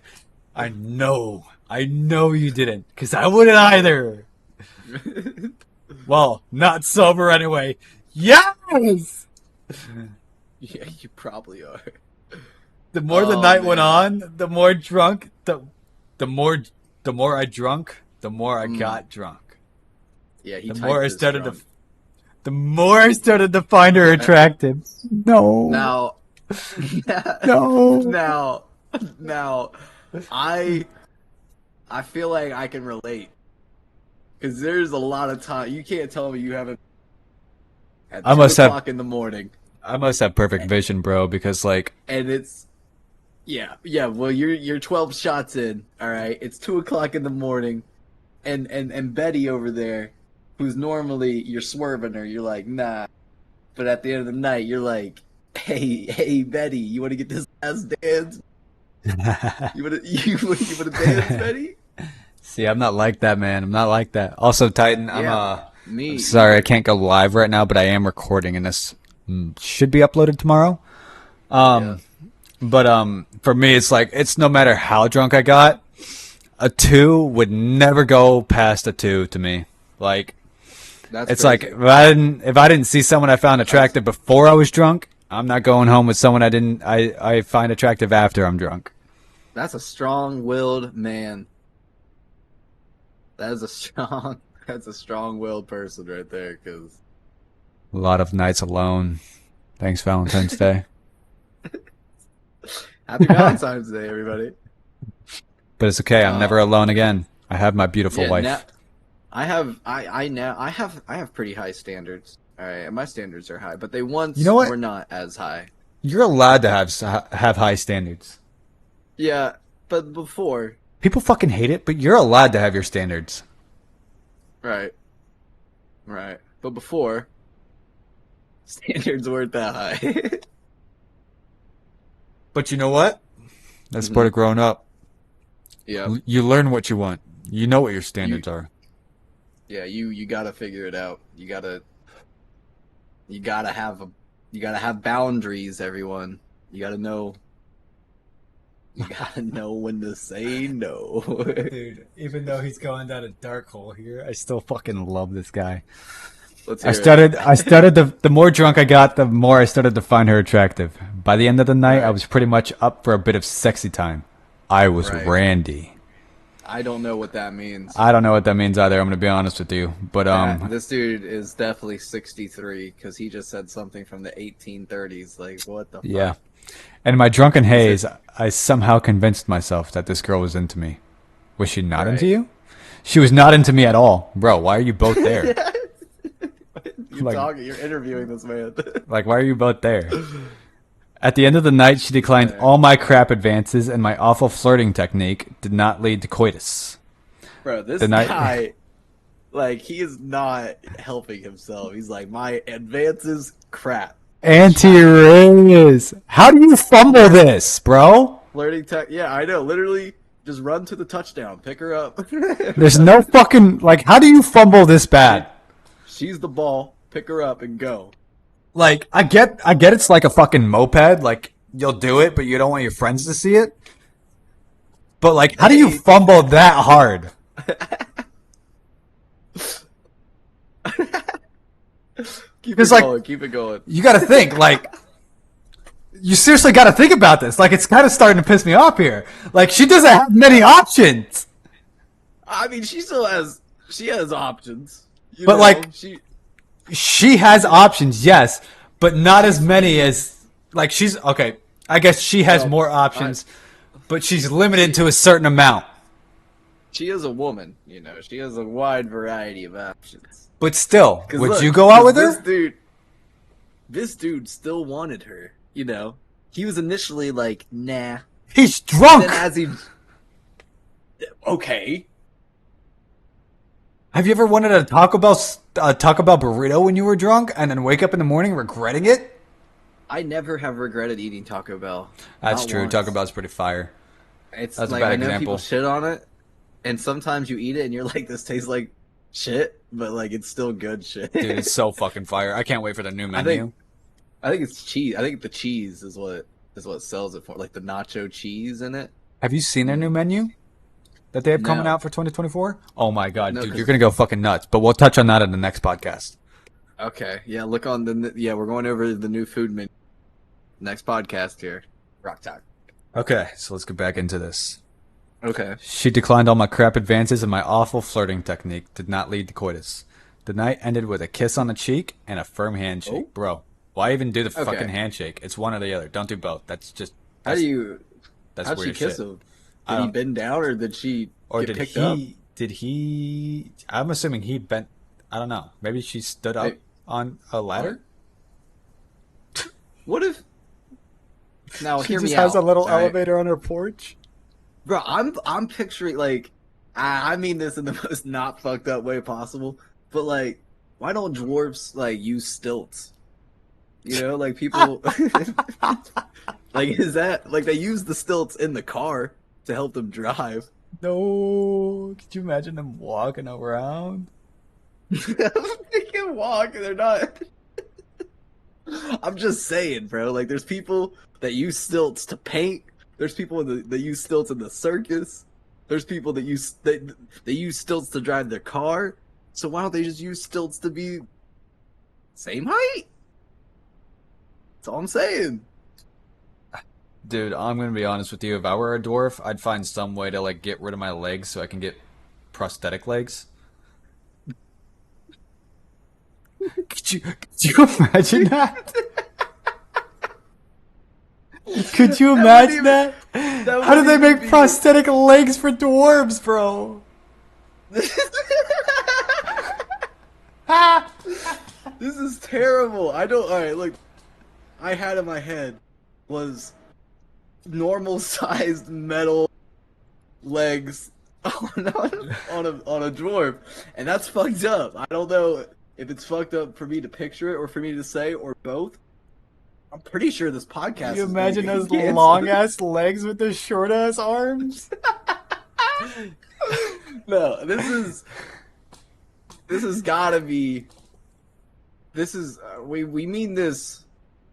I know you didn't, because I wouldn't either. Well, not sober anyway. Yes! Yeah, you probably are. The more the Oh night went man. on, the more drunk, the more I drunk, the more I Mm. got drunk. Yeah, he The more typed I this started to drunk. the more I started to find her attractive. No. Now, No. now, now, I I feel like I can relate because there's a lot of time you can't tell me you haven't at I two must have o'clock in the morning, I must have perfect vision, bro, because like and it's yeah. Well, you're 12 shots in. All right, it's 2 o'clock in the morning, and Betty over there, who's normally you're swerving her. You're like nah, but at the end of the night, you're like, hey Betty, you want to get this last dance? You wanna dance, Betty? see, I'm not like that, man. I'm not like that. Also, Titan, Yeah, I'm me sorry I either. can't go live right now, but I am recording and this should be uploaded tomorrow. Yeah, Um but for me it's like it's no matter how drunk I got, a 2 would never go past a 2 to me. Like that's it's like crazy. if I didn't see someone I found That's attractive before I was drunk, I'm not going home with someone I find attractive after I'm drunk. that's a strong-willed man. That is a strong. That's a strong-willed person right there. Because A lot of nights alone. Thanks, Valentine's Day. happy Valentine's Day, everybody. But it's okay. I'm never Oh alone man. again. I have my beautiful Yeah. Now wife. I have pretty high standards. All right, and my standards are high, but they You know once were what? not as high. You're allowed to have high standards. Yeah, but before, People fucking hate it, but you're allowed to have your standards. right, right, but before standards weren't that high. But you know what? That's part hmm of growing up. Yeah, You learn what you want. You know what your you standards are. yeah you gotta figure it out. You gotta have a you gotta have boundaries, everyone. You gotta know you gotta know when to say no. Dude, even though he's going down a dark hole here, I still fucking love this guy. Let's hear I it. started the more drunk I got, the more I started to find her attractive. By the end of the night, I Right, was pretty much up for a bit of sexy time. I was right. randy. I don't know what that means. I don't know what that means either. I'm gonna be honest with you, but That this dude is definitely 63 because he just said something from the 1830s. Like, what the yeah. fuck? In my drunken He said, haze, I somehow convinced myself that this girl was into me. Was she not into right. you? She was not into me at all, bro. Why are you both there? Like, You're interviewing this man. why are you both there? At the end of the night, she declined Man. all my crap advances, and my awful flirting technique did not lead to coitus. Bro, this The night, guy, like, he is not helping himself. He's like, my advances, crap. anti-race. How do you fumble this, bro? Flirting tech. Yeah, I know. Literally, just run to the touchdown. Pick her up. There's no fucking like. How do you fumble this bad? She's the ball. Pick her up and go. Like, I get it's like a fucking moped. Like, you'll do it, but you don't want your friends to see it. But like, how do you Hey. fumble that hard? Keep It's it like going. Keep it going. you got to think. Like, you seriously got to think about this. Like, it's kind of starting to piss me off here. Like, she doesn't have many options. I mean, she has options. You But know, like, she has options, yes, but not as many as like she's okay. I guess she has well, more I, options, but she's limited she to a certain amount. she is a woman. You know, she has a wide variety of options. But still, Cause would look, you go out cause with her? this dude still wanted her. You know, he was initially like, nah. He's And drunk. then as he, okay, Have you ever wanted a Taco Bell burrito when you were drunk and then wake up in the morning regretting it? I never have regretted eating Taco Bell. That's Not true. Taco once. Bell's pretty fire. It's That's a like bad I know people example. shit on it, and sometimes you eat it and you're like, this tastes like shit, but like it's still good shit. Dude, it's so fucking fire. I can't wait for the new I think menu. I think it's cheese. I think the cheese is what sells it for, like the nacho cheese in it. Have you seen their new Mm. menu that they have coming No, out for 2024? Oh my god, no, dude, you're because gonna go fucking nuts. But we'll touch on that in the next podcast. okay, yeah. Look on the yeah. We're going over the new food menu next podcast here. Rock Talk. Okay, so let's get back into this. Okay. She declined all my crap advances, and my awful flirting technique did not lead to coitus. The night ended with a kiss on the cheek and a firm handshake. Oh, Bro, why even do the fucking okay. handshake? It's one or the other. Don't do both. How do That's you? that's How'd she weird kiss shit. him? I Did he don't. bend down or did she Or get did picked up? he? I'm assuming he bent. I don't know. Maybe she stood up Hey, on a what? ladder. What if? Now She hear just me has a out. little All right, elevator on her porch. bro. I'm picturing like I mean this in the most not fucked up way possible, but like, why don't dwarves like use stilts? You know, like people like is that like they use the stilts in the car to help them drive. No, could you imagine them walking around? They can walk and they're not. I'm just saying, bro. Like, there's people that use stilts to paint. There's people that use stilts in the circus. There's people that they use stilts to drive their car. So why don't they just use stilts to be same height? That's all I'm saying. Dude, I'm gonna be honest with you. If I were a dwarf, I'd find some way to like get rid of my legs so I can get prosthetic legs. Could you imagine that? Could you That wouldn't imagine even. that? That How do wouldn't they even make be. prosthetic legs for dwarves, bro? This is terrible. I don't. All right, look. I had in my head was normal sized metal legs on a dwarf, and that's fucked up. I don't know if it's fucked up for me to picture it or for me to say or both. I'm pretty sure this Can podcast you is going to imagine get those long canceled. ass legs with those short ass arms? No, this has got to be. This is we mean this.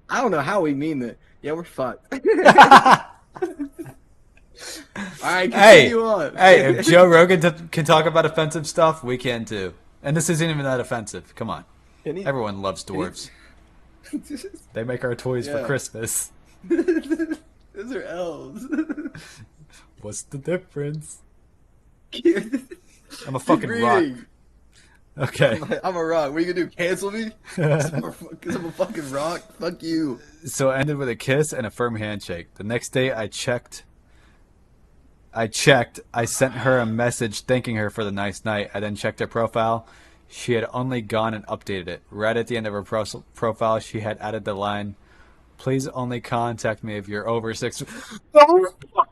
I don't know how we mean it. Yeah, we're fucked. All right, Hey, continue on. hey, if Joe Rogan can talk about offensive stuff, we can too. And this isn't even that offensive. Come on. Can he? Everyone loves dwarves. They make our toys for Yeah. Christmas. Those are elves. What's the difference? Keep I'm a fucking rock. reading. Okay. I'm a rock. What are you gonna do? Cancel me? Because I'm a fucking rock? Fuck you. So it ended with a kiss and a firm handshake. The next day I checked. I sent her a message thanking her for the nice night. I then checked her profile. She had only gone and updated it. Right at the end of her profile, she had added the line, "Please only contact me if you're over 6."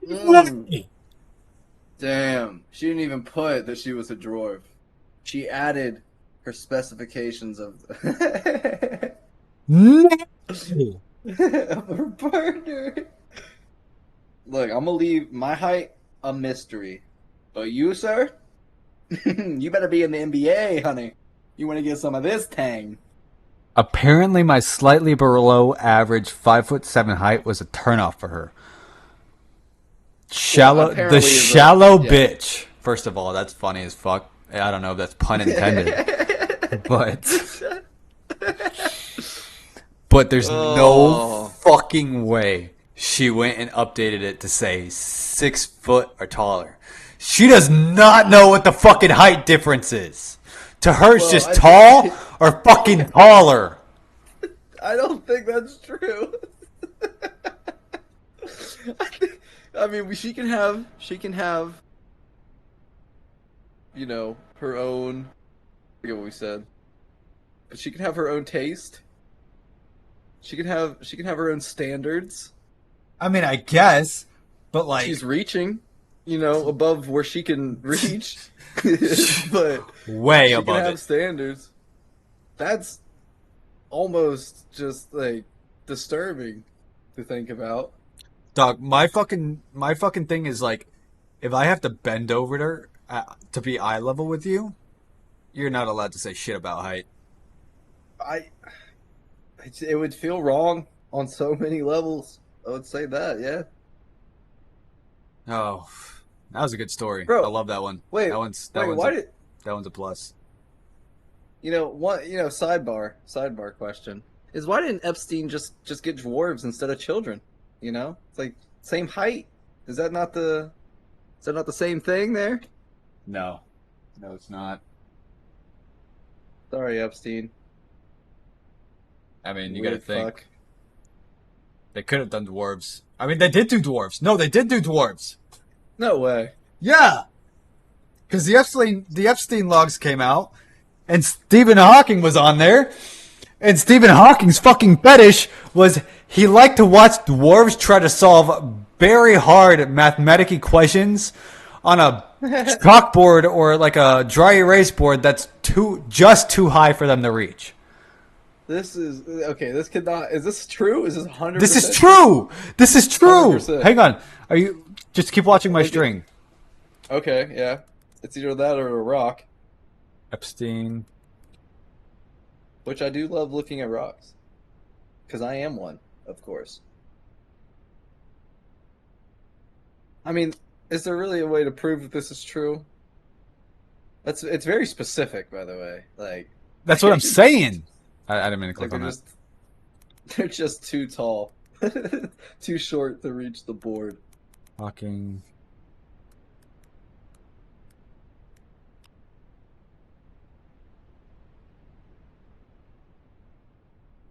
Mm. Damn. She didn't even put that she was a dwarf. She added her specifications of No. of her partner. Look, I'm gonna leave my height a mystery. But you, sir? You better be in the NBA, honey. You want to get some of this tang. Apparently, my slightly below average 5'7" height was a turnoff for her. Well, The apparently is a shallow yeah. bitch. First of all, that's funny as fuck. I don't know if that's pun intended, but there's no Oh. fucking way she went and updated it to say 6 foot or taller. She does not know what the fucking height difference is. To her, it's Well, just I tall think or fucking taller. I don't think that's true. I mean, she can have, you know, her own. I forget what we said, but she can have her own taste. She can have her own standards. I mean, I guess, but like, She's reaching, you know, above where she can reach. but Way she can above it. have standards. That's almost just like disturbing to think about. Dog, my fucking thing is like, if I have to bend over her to be eye level with you, you're not allowed to say shit about height. I it would feel wrong on so many levels. I would say that, yeah. Oh, that was a good story. I Bro, love that one. wait, That one's that wait, one's why a did that one's a plus. sidebar question is why didn't Epstein just get dwarves instead of children? It's like same height. Is that not the is that not the same thing there? No, no, it's not. Sorry, Epstein. I mean, you got to Weird think fuck. they could have done dwarves. I mean, they did do dwarves. No, they did do dwarves. No way. Yeah, because the Epstein logs came out, and Stephen Hawking was on there. And Stephen Hawking's fucking fetish was he liked to watch dwarves try to solve very hard mathematic equations on a chalkboard or like a dry erase board that's too high for them to reach. This is okay. This could not. Is this true? Is this This is 100% true? true. This is true. 100%. Hang on. Are you just keep watching my Look at. string? Okay, yeah. It's either that or a rock, Epstein. which I do love looking at rocks because I am one, of course. I mean, is there really a way to prove that this is true? It's very specific, by the way. Like, That's what I'm saying. I didn't mean to like click on that. they're just too tall, too short to reach the board. Hawking.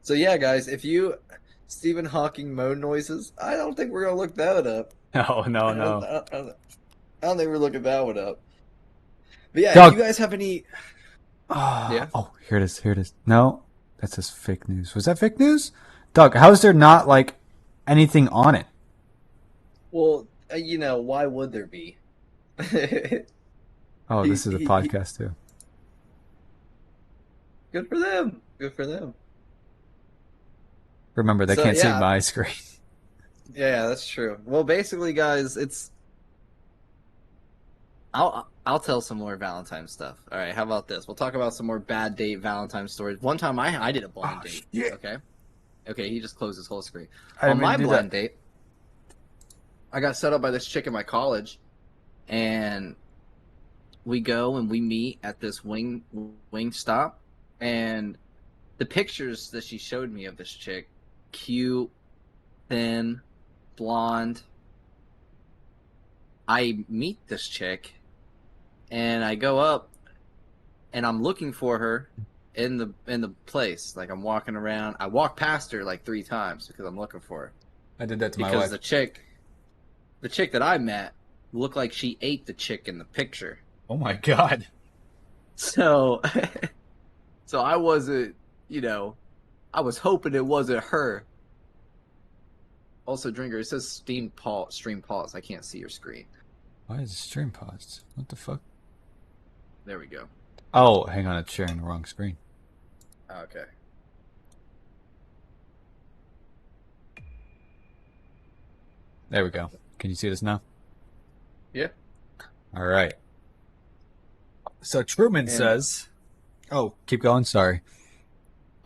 So yeah, guys, if you Stephen Hawking moan noises, I don't think we're gonna look that up. No, no, I don't, no. I don't, I don't think we're looking that one up. But yeah, if you Doug. guys have any, yeah. Oh, here it is. Here it is. No, that says fake news. Was that fake news? Doug, how is there not like anything on it? Well, why would there be? Oh, he, this is a he, podcast too. good for them. Good for them. Remember, they So can't see yeah, my screen. yeah, that's true. Well, basically, guys, I'll tell some more Valentine stuff. All right, how about this? We'll talk about some more bad date Valentine stories. One time I did a blind Oh date. shit! Okay, okay, he just closed his whole screen. I On didn't mean my to do blind that. date, I got set up by this chick in my college, and we go and we meet at this wing stop, and the pictures that she showed me of this chick, cute, thin, blonde. I meet this chick, and I go up, and I'm looking for her in the place. Like I'm walking around. I walk past her like 3 times because I'm looking for her. I did that to my Because wife. the chick that I met looked like she ate the chick in the picture. Oh my god! So, so I wasn't, I was hoping it wasn't her. Also, drinker, it says stream pause. I can't see your screen. Why is the stream paused? What the fuck? There we go. Oh, hang on, it's sharing the wrong screen. Okay. There we go. Can you see this now? Yeah. All right. So Truman And says, "Oh, keep going. Sorry."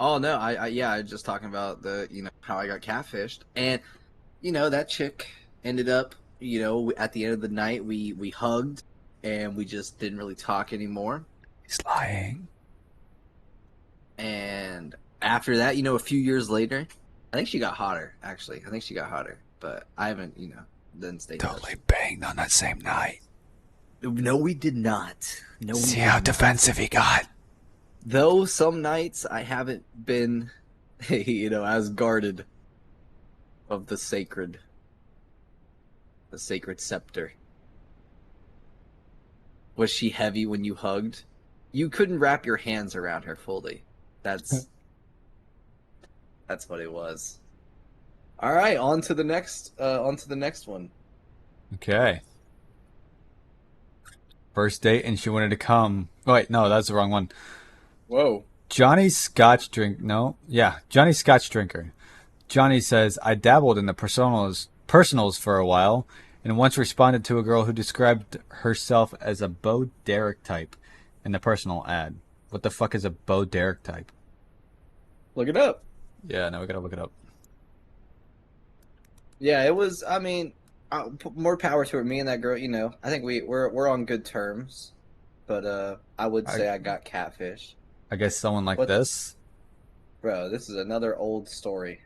oh no, I was just talking about how I got catfished, and that chick ended up at the end of the night we hugged, and we just didn't really talk anymore. He's lying. And after that, a few years later, I think she got hotter. Actually, I think she got hotter, but I haven't then stayed in touch. Totally banged on that same night. No, we did not. No, we See did how not. defensive he got. Though some nights I haven't been, as guarded of the sacred scepter. Was she heavy when you hugged? You couldn't wrap your hands around her fully. That's what it was. All right, on to the next one. Okay. First date, and she wanted to come. Oh, wait, no, that's the wrong one. Whoa. Johnny Scotch drink. No, yeah, Johnny Scotch drinker. Johnny says, I dabbled in the personals for a while, and once responded to a girl who described herself as a Bo Derek type in the personal ad. What the fuck is a Bo Derek type? Look it up. Yeah, now we gotta look it up. Yeah, it was. I mean, more power to her. Me and that girl, I think we're on good terms. But I would I, say I got catfish. I guess someone like What, this. bro? This is another old story.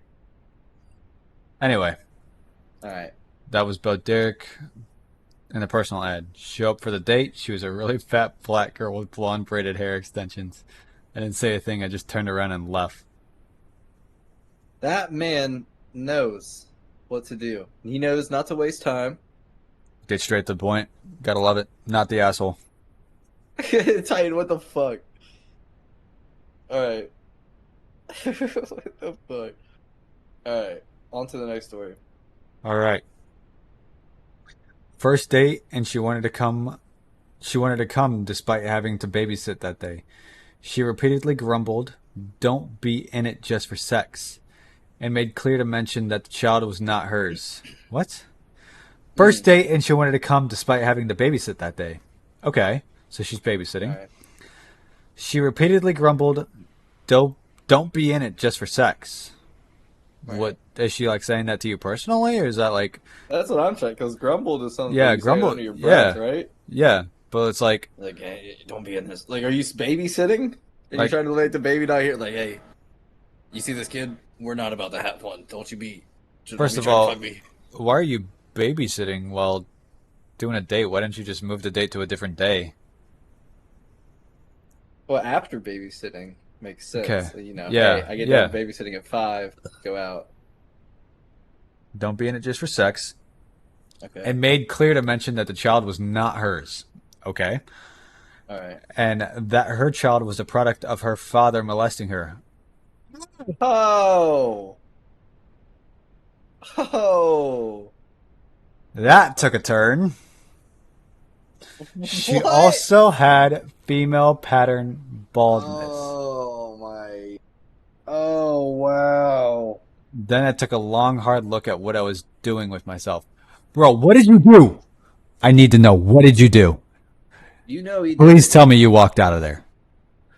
Anyway, All right. that was Bo Derek in the personal ad. Show up for the date. She was a really fat black girl with blonde braided hair extensions. I didn't say a thing. I just turned around and left. That man knows what to do. He knows not to waste time. Get straight to the point. Gotta love it. Not the asshole. Titan, what the fuck? All right. What the fuck? All right. On to the next story. All right. First date, and she wanted to come. She wanted to come despite having to babysit that day. She repeatedly grumbled, "Don't be in it just for sex," and made clear to mention that the child was not hers. What? First date, and she wanted to come despite having to babysit that day. Okay, so she's babysitting. All right. She repeatedly grumbled, "Don't be in it just for sex." Right. What is she like saying that to you personally, or is that like, That's what I'm saying. Because grumbled is something yeah, you say grumble, under your breath, yeah, right? yeah, but it's like, Like, hey, don't be in this. Like, are you babysitting? And you're like, trying to let the baby not here? Like, hey, you see this kid? We're not about to have fun. Don't you be. Just first don't of be trying to all, fuck me. why are you babysitting while doing a date? Why didn't you just move the date to a different day? Well, after babysitting makes sense. Okay, So, yeah, hey, I get yeah. done babysitting at 5. Go out. Don't be in it just for sex. Okay. And made clear to mention that the child was not hers. Okay. All right. And that her child was a product of her father molesting her. Oh. Oh. That took a turn. She What? also had female pattern baldness. Oh my. Oh wow. Then I took a long, hard look at what I was doing with myself. Bro, what did you do? I need to know. What did you do? You know he did Please it. tell me you walked out of there.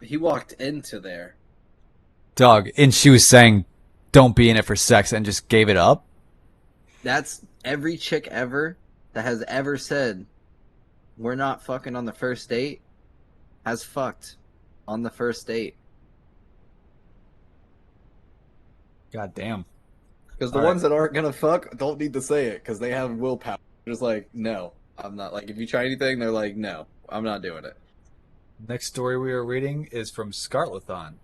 He walked into there. Dog. And she was saying, don't be in it for sex, and just gave it up? That's every chick ever that has ever said we're not fucking on the first date has fucked on the first date. God damn. Because the All right. ones that aren't gonna fuck don't need to say it because they have willpower. They're just like, no, I'm not. Like, if you try anything, they're like, no, I'm not doing it. Next story we are reading is from Scarlethon.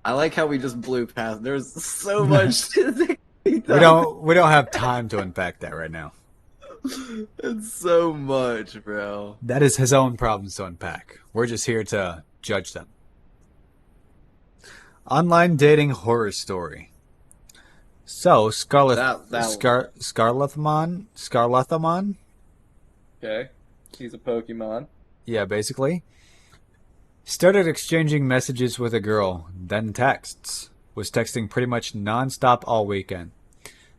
I like how we just blew past. There's so much to We don't have time to unpack that right now. It's so much, bro. That is his own problems to unpack. We're just here to judge them. Online dating horror story. So Scarlethamon. Okay, he's a Pokemon. Yeah, basically. Started exchanging messages with a girl, then texts. Was texting pretty much nonstop all weekend.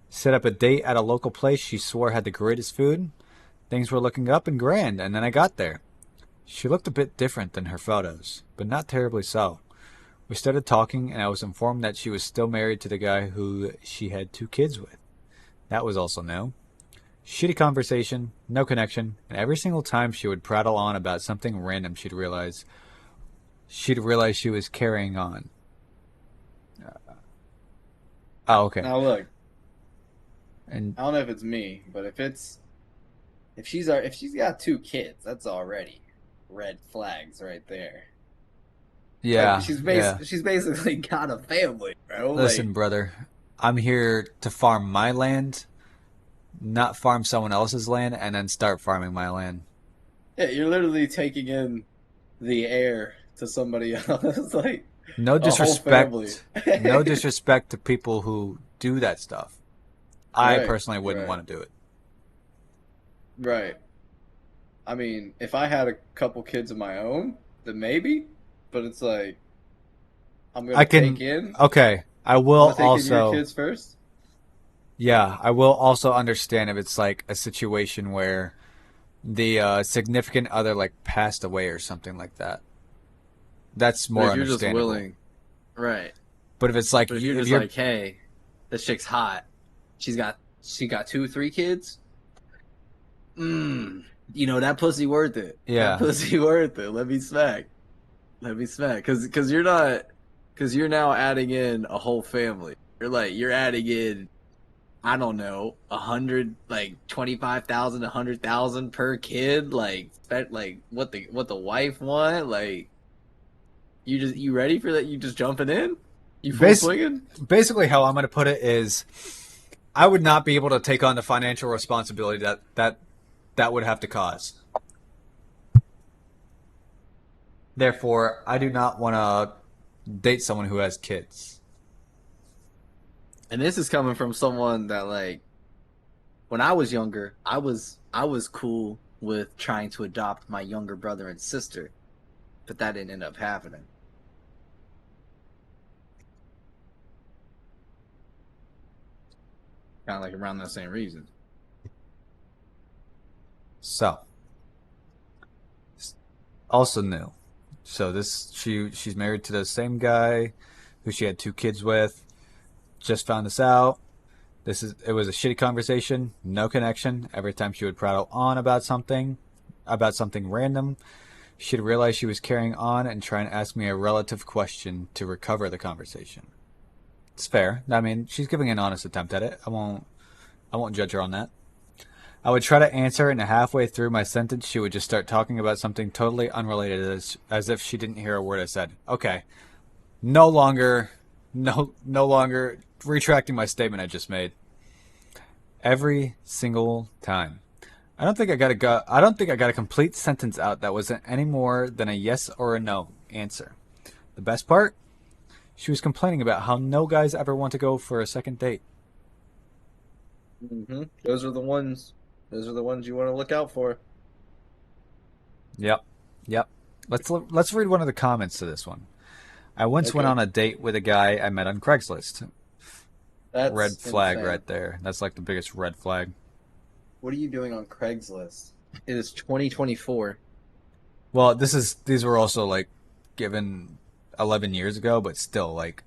Set up a date at a local place she swore had the greatest food. Things were looking up and grand, and then I got there. She looked a bit different than her photos, but not terribly so. We started talking, and I was informed that she was still married to the guy who she had 2 kids with. That was also new. Shitty conversation, no connection, and every single time she would prattle on about something random she'd realize she was carrying on. Oh, okay. Now look, And I don't know if it's me, but if she's got 2 kids, that's already red flags right there. yeah, Like, yeah. she's basically got a family, bro. Listen, brother, I'm here to farm my land, not farm someone else's land, and then start farming my land. Yeah, you're literally taking in the air to somebody else, like No a whole family. disrespect, no disrespect to people who do that stuff. I Right, personally wouldn't right. want to do it. Right. I mean, if I had a couple kids of my own, then maybe. But it's like I'm I gonna take can. in. Okay, I I will want to take in your also. kids first. Yeah, I will also understand if it's like a situation where the significant other like passed away or something like that. That's But more if you're just understandable. willing, right? But if it's like But if you're if just you're like, hey, this chick's hot. She got 2, 3 kids. That pussy worth it. That yeah, pussy worth it. Let me smack. Let me smack. Cause you're not. Cause you're now adding in a whole family. You're adding in. I don't know, 100, like 25,000, 100,000 per kid. Like what the wife want. Like you ready for that? You just jumping in? You full bas- swinging? basically how I'm going to put it is I would not be able to take on the financial responsibility that would have to cause. Therefore, I do not want to date someone who has kids. And this is coming from someone that like when I was younger, I was cool with trying to adopt my younger brother and sister, but that didn't end up happening. Kind of like around that same reason. So, also new. So this she's married to the same guy who she had two kids with. Just found this out. It was a shitty conversation, no connection. Every time she would prattle on about something random, she'd realize she was carrying on and try and ask me a relative question to recover the conversation. It's fair. I mean, she's giving an honest attempt at it. I won't judge her on that. I would try to answer, and halfway through my sentence, she would just start talking about something totally unrelated, as if she didn't hear a word I said. Okay, no longer, no longer retracting my statement I just made. Every single time. I don't think I got a complete sentence out that wasn't any more than a yes or a no answer. The best part? She was complaining about how no guys ever want to go for a second date. Those are the ones. Those are the ones you want to look out for. Yep. Yep. Let's read one of the comments to this one. I once went Okay, on a date with a guy I met on Craigslist. Red that's flag insane. right there. That's like the biggest red flag. What are you doing on Craigslist? It is 2024. Well, these were also like given 11 years ago, but still like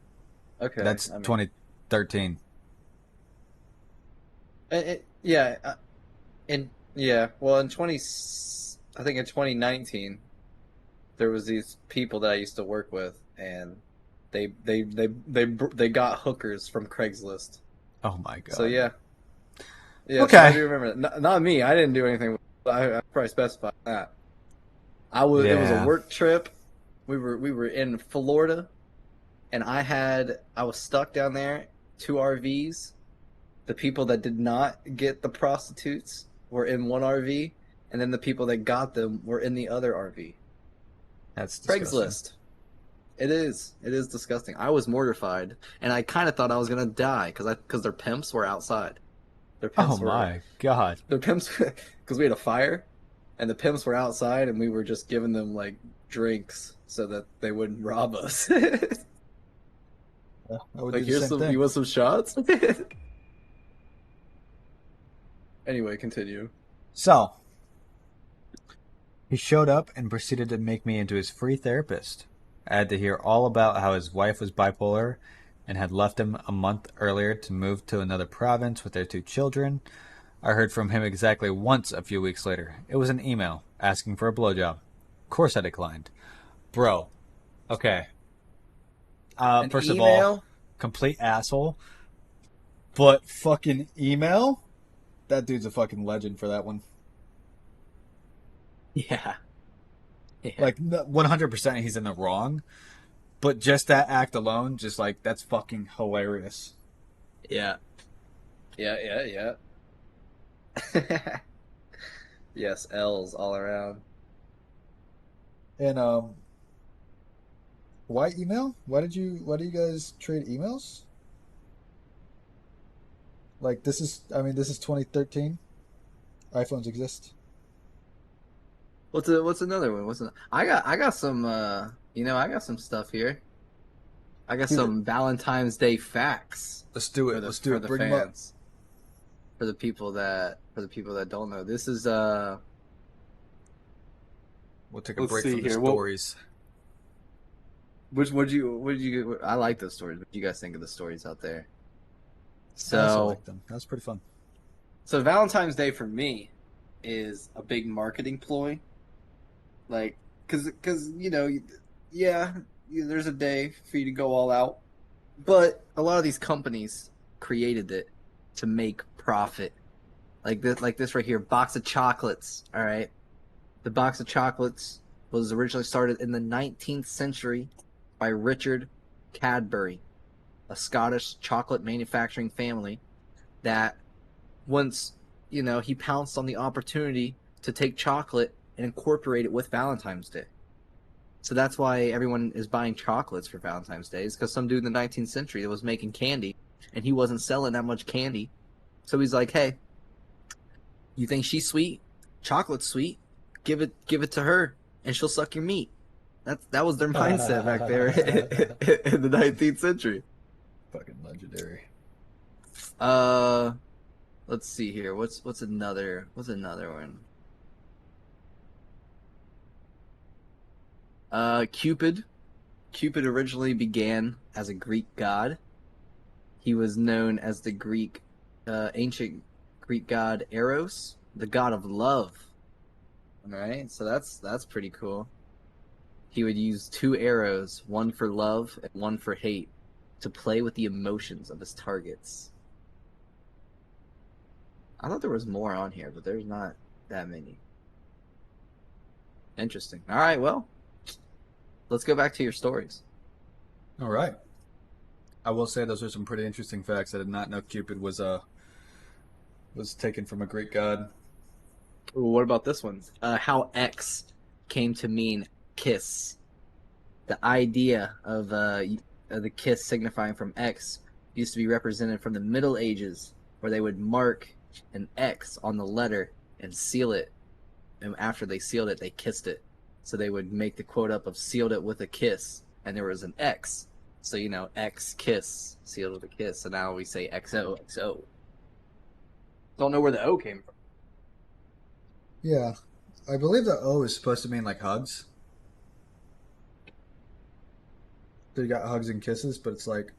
Okay, that's I mean, 2013. yeah, well, I think in 2019, there was these people that I used to work with, and they got hookers from Craigslist. Oh my So god. yeah, yeah. So I Okay. do remember that. Not me. I didn't do anything. I probably specified that. It was a Yeah. work trip. We were in Florida, and I was stuck down there. Two RVs. The people that did not get the prostitutes were in one RV, and then the people that got them were in the other RV. That's disgusting. Craigslist. It is. It is disgusting. I was mortified, and I kind of thought I was gonna die because their pimps were outside. Their Oh pimps were my god. their pimps because we had a fire, and the pimps were outside, and we were just giving them like drinks so that they wouldn't rob us. I would Like, do the here's same some. thing. You want some shots? Anyway, continue. So, he showed up and proceeded to make me into his free therapist. I had to hear all about how his wife was bipolar and had left him a month earlier to move to another province with their two children. I heard from him exactly once a few weeks later. It was an email asking for a blowjob. Of course I declined. Bro, okay. An First of all, email? complete asshole. But fucking email? That dude's a fucking legend for that one. Yeah. Yeah. Like 100% he's in the wrong, but just that act alone, just like that's fucking hilarious. Yeah. Yeah. Yeah. Yes, L's all around. And why email? Why do you guys trade emails? Like this is I mean this is 2013. iPhones exist. What's another one? I got some I got some stuff here. I got Dude, some Valentine's Day facts let's do for it. the Let's do for it. the Bring them up. fans. For the people that don't know. This is We'll take a let's break see from the here. Well, stories. what did you I like those stories. What do you guys think of the stories out there? I also So like them. That was pretty fun. so Valentine's Day for me is a big marketing ploy. Like cuz yeah, there's a day for you to go all out. But a lot of these companies created it to make profit. Like this right here, box of chocolates. All right, the box of chocolates was originally started in the 19th century by Richard Cadbury, a Scottish chocolate manufacturing family that once he pounced on the opportunity to take chocolate and incorporate it with Valentine's Day. So that's why everyone is buying chocolates for Valentine's Day, is because some dude in the 19th century was making candy and he wasn't selling that much candy. So he's like, "Hey, you think she's sweet? Chocolate's sweet. Give it to her, and she'll suck your meat." That was their mindset back there in the 19th century. Fucking legendary. Uh, let's see here. What's another one? Cupid. Cupid originally began as a Greek god. He was known as the ancient Greek god Eros, the god of love. All right, so that's pretty cool. He would use two arrows, one for love and one for hate, to play with the emotions of his targets. I thought there was more on here, but there's not that many. Interesting. All right, well, let's go back to your stories. All right. I will say those are some pretty interesting facts. I did not know Cupid was taken from a Greek god. Ooh, what about this one? How X came to mean kiss. The idea of the kiss signifying from X used to be represented from the Middle Ages, where they would mark an X on the letter and seal it. And after they sealed it, they kissed it. So they would make the quote up of sealed it with a kiss, and there was an X. So X kiss sealed with a kiss. So now we say XOXO. Don't know where the O came from. Yeah, I believe the O is supposed to mean like hugs. So you got hugs and kisses, but it's like,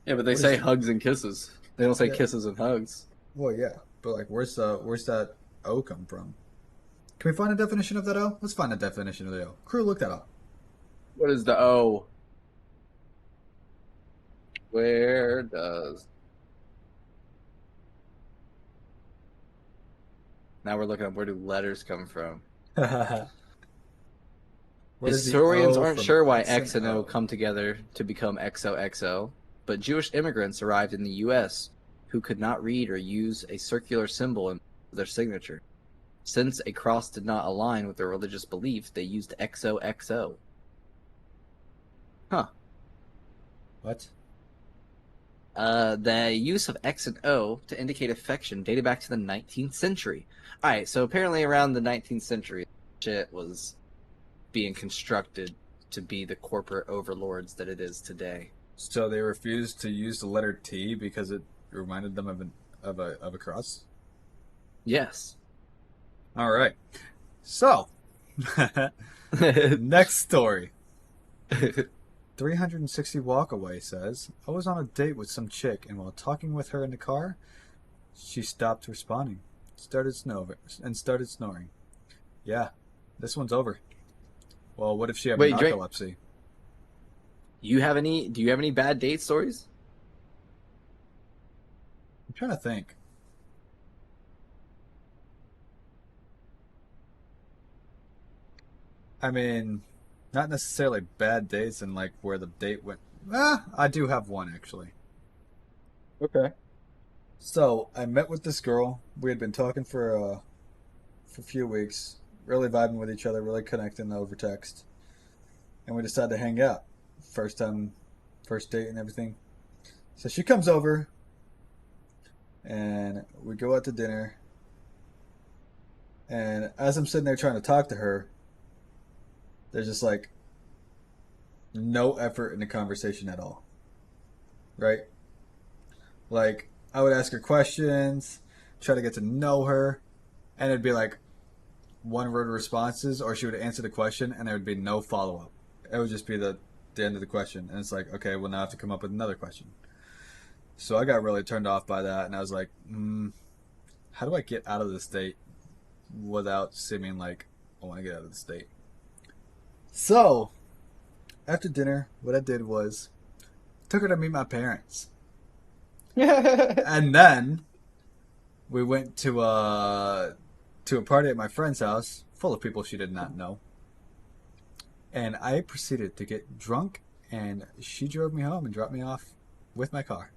Yeah, but they what is say it? hugs and kisses. They don't say Yeah, kisses and hugs. well, yeah, but like, where's that O come from? Can we find a definition of that O? Let's find a definition of the O. Crew, look that up. What is the O? Where does Now we're looking up where do letters come from. What is the Historians O aren't from sure why X X and and O O? come together to become XOXO, but Jewish immigrants arrived in the US who could not read or use a circular symbol in their signature. Since a cross did not align with their religious belief, they used XOXO. Huh. What? The use of X and O to indicate affection dated back to the 19th century. All right, so apparently around the 19th century, shit was being constructed to be the corporate overlords that it is today. So they refused to use the letter T because it reminded them of a cross. Yes. All right. So, next story. 360 Walkaway says, I was on a date with some chick, and while talking with her in the car, she stopped responding, started snoring. Yeah, this one's over. Well, what if she had Wait, Drake, narcolepsy? do you have any bad date stories? I'm trying to think. I mean, not necessarily bad dates and like where the date went. I do have one actually. Okay. So I met with this girl. We had been talking for a few weeks, really vibing with each other, really connecting over text, and we decided to hang out. First time, first date and everything. So she comes over, and we go out to dinner. And as I'm sitting there trying to talk to her, there's just like no effort in the conversation at all, right? Like I would ask her questions, try to get to know her, and it'd be like one word responses, or she would answer the question and there would be no follow up. It would just be the end of the question, and it's like, okay, well now I have to come up with another question. So I got really turned off by that, and I was like, how do I get out of this date without seeming like I want to get out of the state? So after dinner, what I did was took her to meet my parents, and then we went to a party at my friend's house, full of people she did not know, and I proceeded to get drunk, and she drove me home and dropped me off with my car.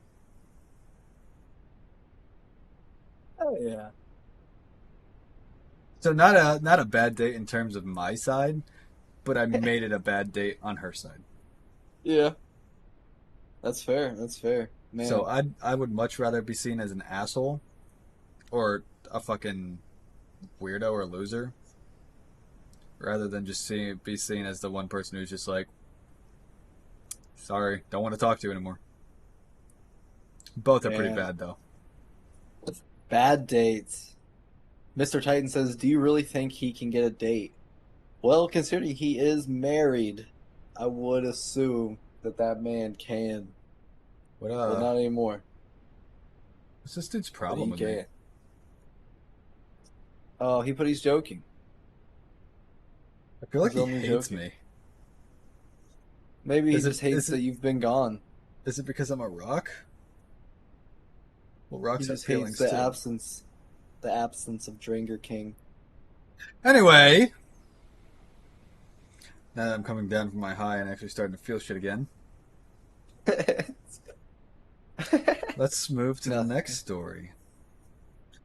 Oh yeah. So not a bad date in terms of my side, but I made it a bad date on her side. Yeah. That's fair. That's fair. So Man. I would much rather be seen as an asshole or a fucking weirdo or loser rather than just be seen as the one person who's just like, sorry, don't want to talk to you anymore. Both are pretty Man. bad though. Bad dates. Mr. Titan says, "Do you really think he can get a date?" Well, considering he is married, I would assume that that man can, What but not anymore. what's this dude's But problem he with me? can. Oh, he's joking. I feel like He's he only hates joking. me. Maybe he Is it just hates is that it you've been gone. is it because I'm a rock? Well, He rocks have just hates feelings too. the absence of Dranger King. Anyway, now that I'm coming down from my high and actually starting to feel shit again, let's move to the next Nothing. story.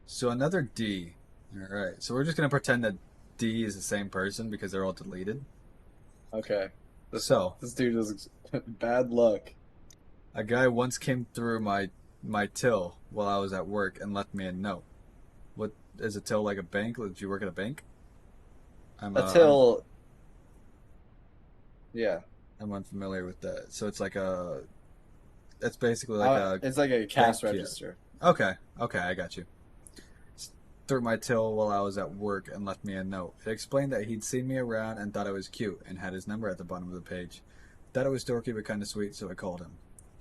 So another D. All right. So we're just gonna pretend that D is the same person because they're all deleted. Okay. This So this dude is bad luck. a guy once came through my till while I was at work and left me a note. What is a till like a bank? Did you work at a bank? I'm uh I'm Until yeah. I'm unfamiliar with that. So it's like it's basically like a It's like a cash bank. Yeah. register. Okay, I got you. Through my till while I was at work and left me a note. It explained that he'd seen me around and thought I was cute and had his number at the bottom of the page. Thought it was dorky but kind of sweet, so I called him.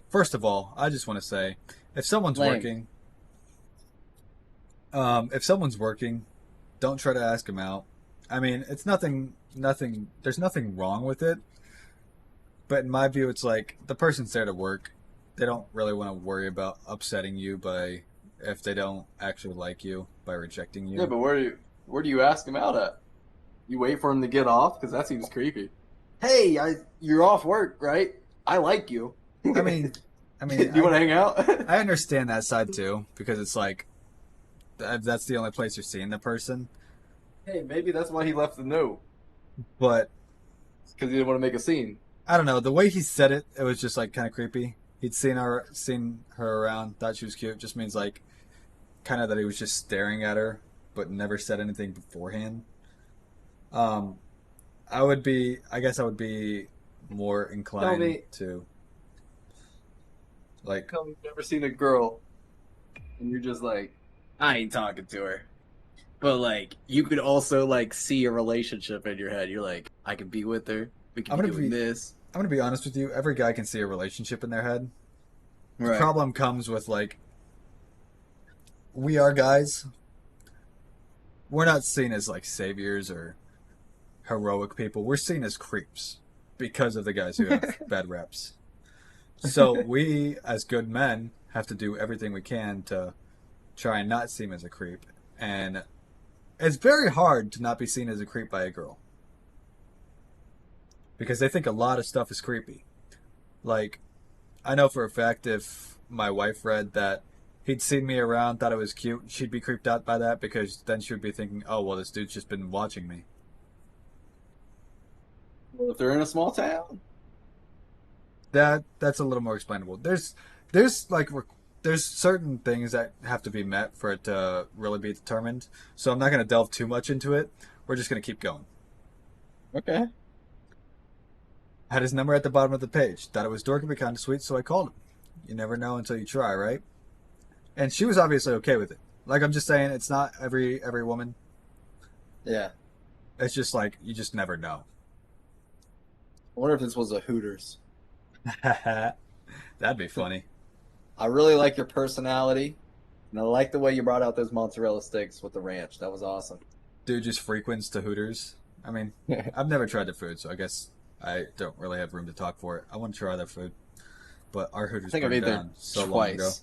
First of all, I just want to say, if someone's Lame. working, if someone's working, don't try to ask him out. I mean, it's nothing. There's nothing wrong with it, but in my view, it's like the person's there to work. They don't really want to worry about upsetting you by if they don't actually like you by rejecting Yeah, you. but where do you ask him out at? You wait for him to get off because that seems creepy. Hey, you're off work, right? I like you. I Do mean, I mean, you want to hang out? I understand that side too because it's like that's the only place you're seeing the person. Hey, maybe that's why he left the note But because he didn't want to make a scene. I don't know the way he said it. It was just like kind of creepy. He'd seen her around, thought she was cute. Just means like kind of that he was just staring at her, but never said anything beforehand. Um, I guess I would be more Tell inclined me, to like, tell me you've never seen a girl and you're just like, I ain't talking to her. But like, you could also like see a relationship in your head. You're like, I could be with her. We could I'm be gonna doing be, this. I'm gonna be honest with you. Every guy can see a relationship in their head. The Right. problem comes with like we are guys. We're not seen as like saviors or heroic people. We're seen as creeps because of the guys who have bad reps. So we, as good men, have to do everything we can to try and not seem as a creep. And it's very hard to not be seen as a creep by a girl because they think a lot of stuff is creepy. Like, I know for a fact if my wife read that he'd seen me around, thought it was cute, she'd be creeped out by that because then she would be thinking, oh, well, this dude's just been watching me. Well, if they're in a small town, That's a little more explainable. There's like there's certain things that have to be met for it to really be determined. So I'm not going to delve too much into it. We're just going to keep going. Okay. Had his number at the bottom of the page. Thought it was dorky but kind of sweet, so I called him. You never know until you try, right? And she was obviously okay with it. Like I'm just saying, it's not every woman. Yeah. It's just like you just never know. I wonder if this was a Hooters. That'd be funny. I really like your personality, and I like the way you brought out those mozzarella sticks with the ranch. That was awesome. Dude just frequents to Hooters. I mean, I've never tried their food, so I guess I don't really have room to talk for it. I want to try their food, but our I Hooters think I've burned ate there down so long ago. twice.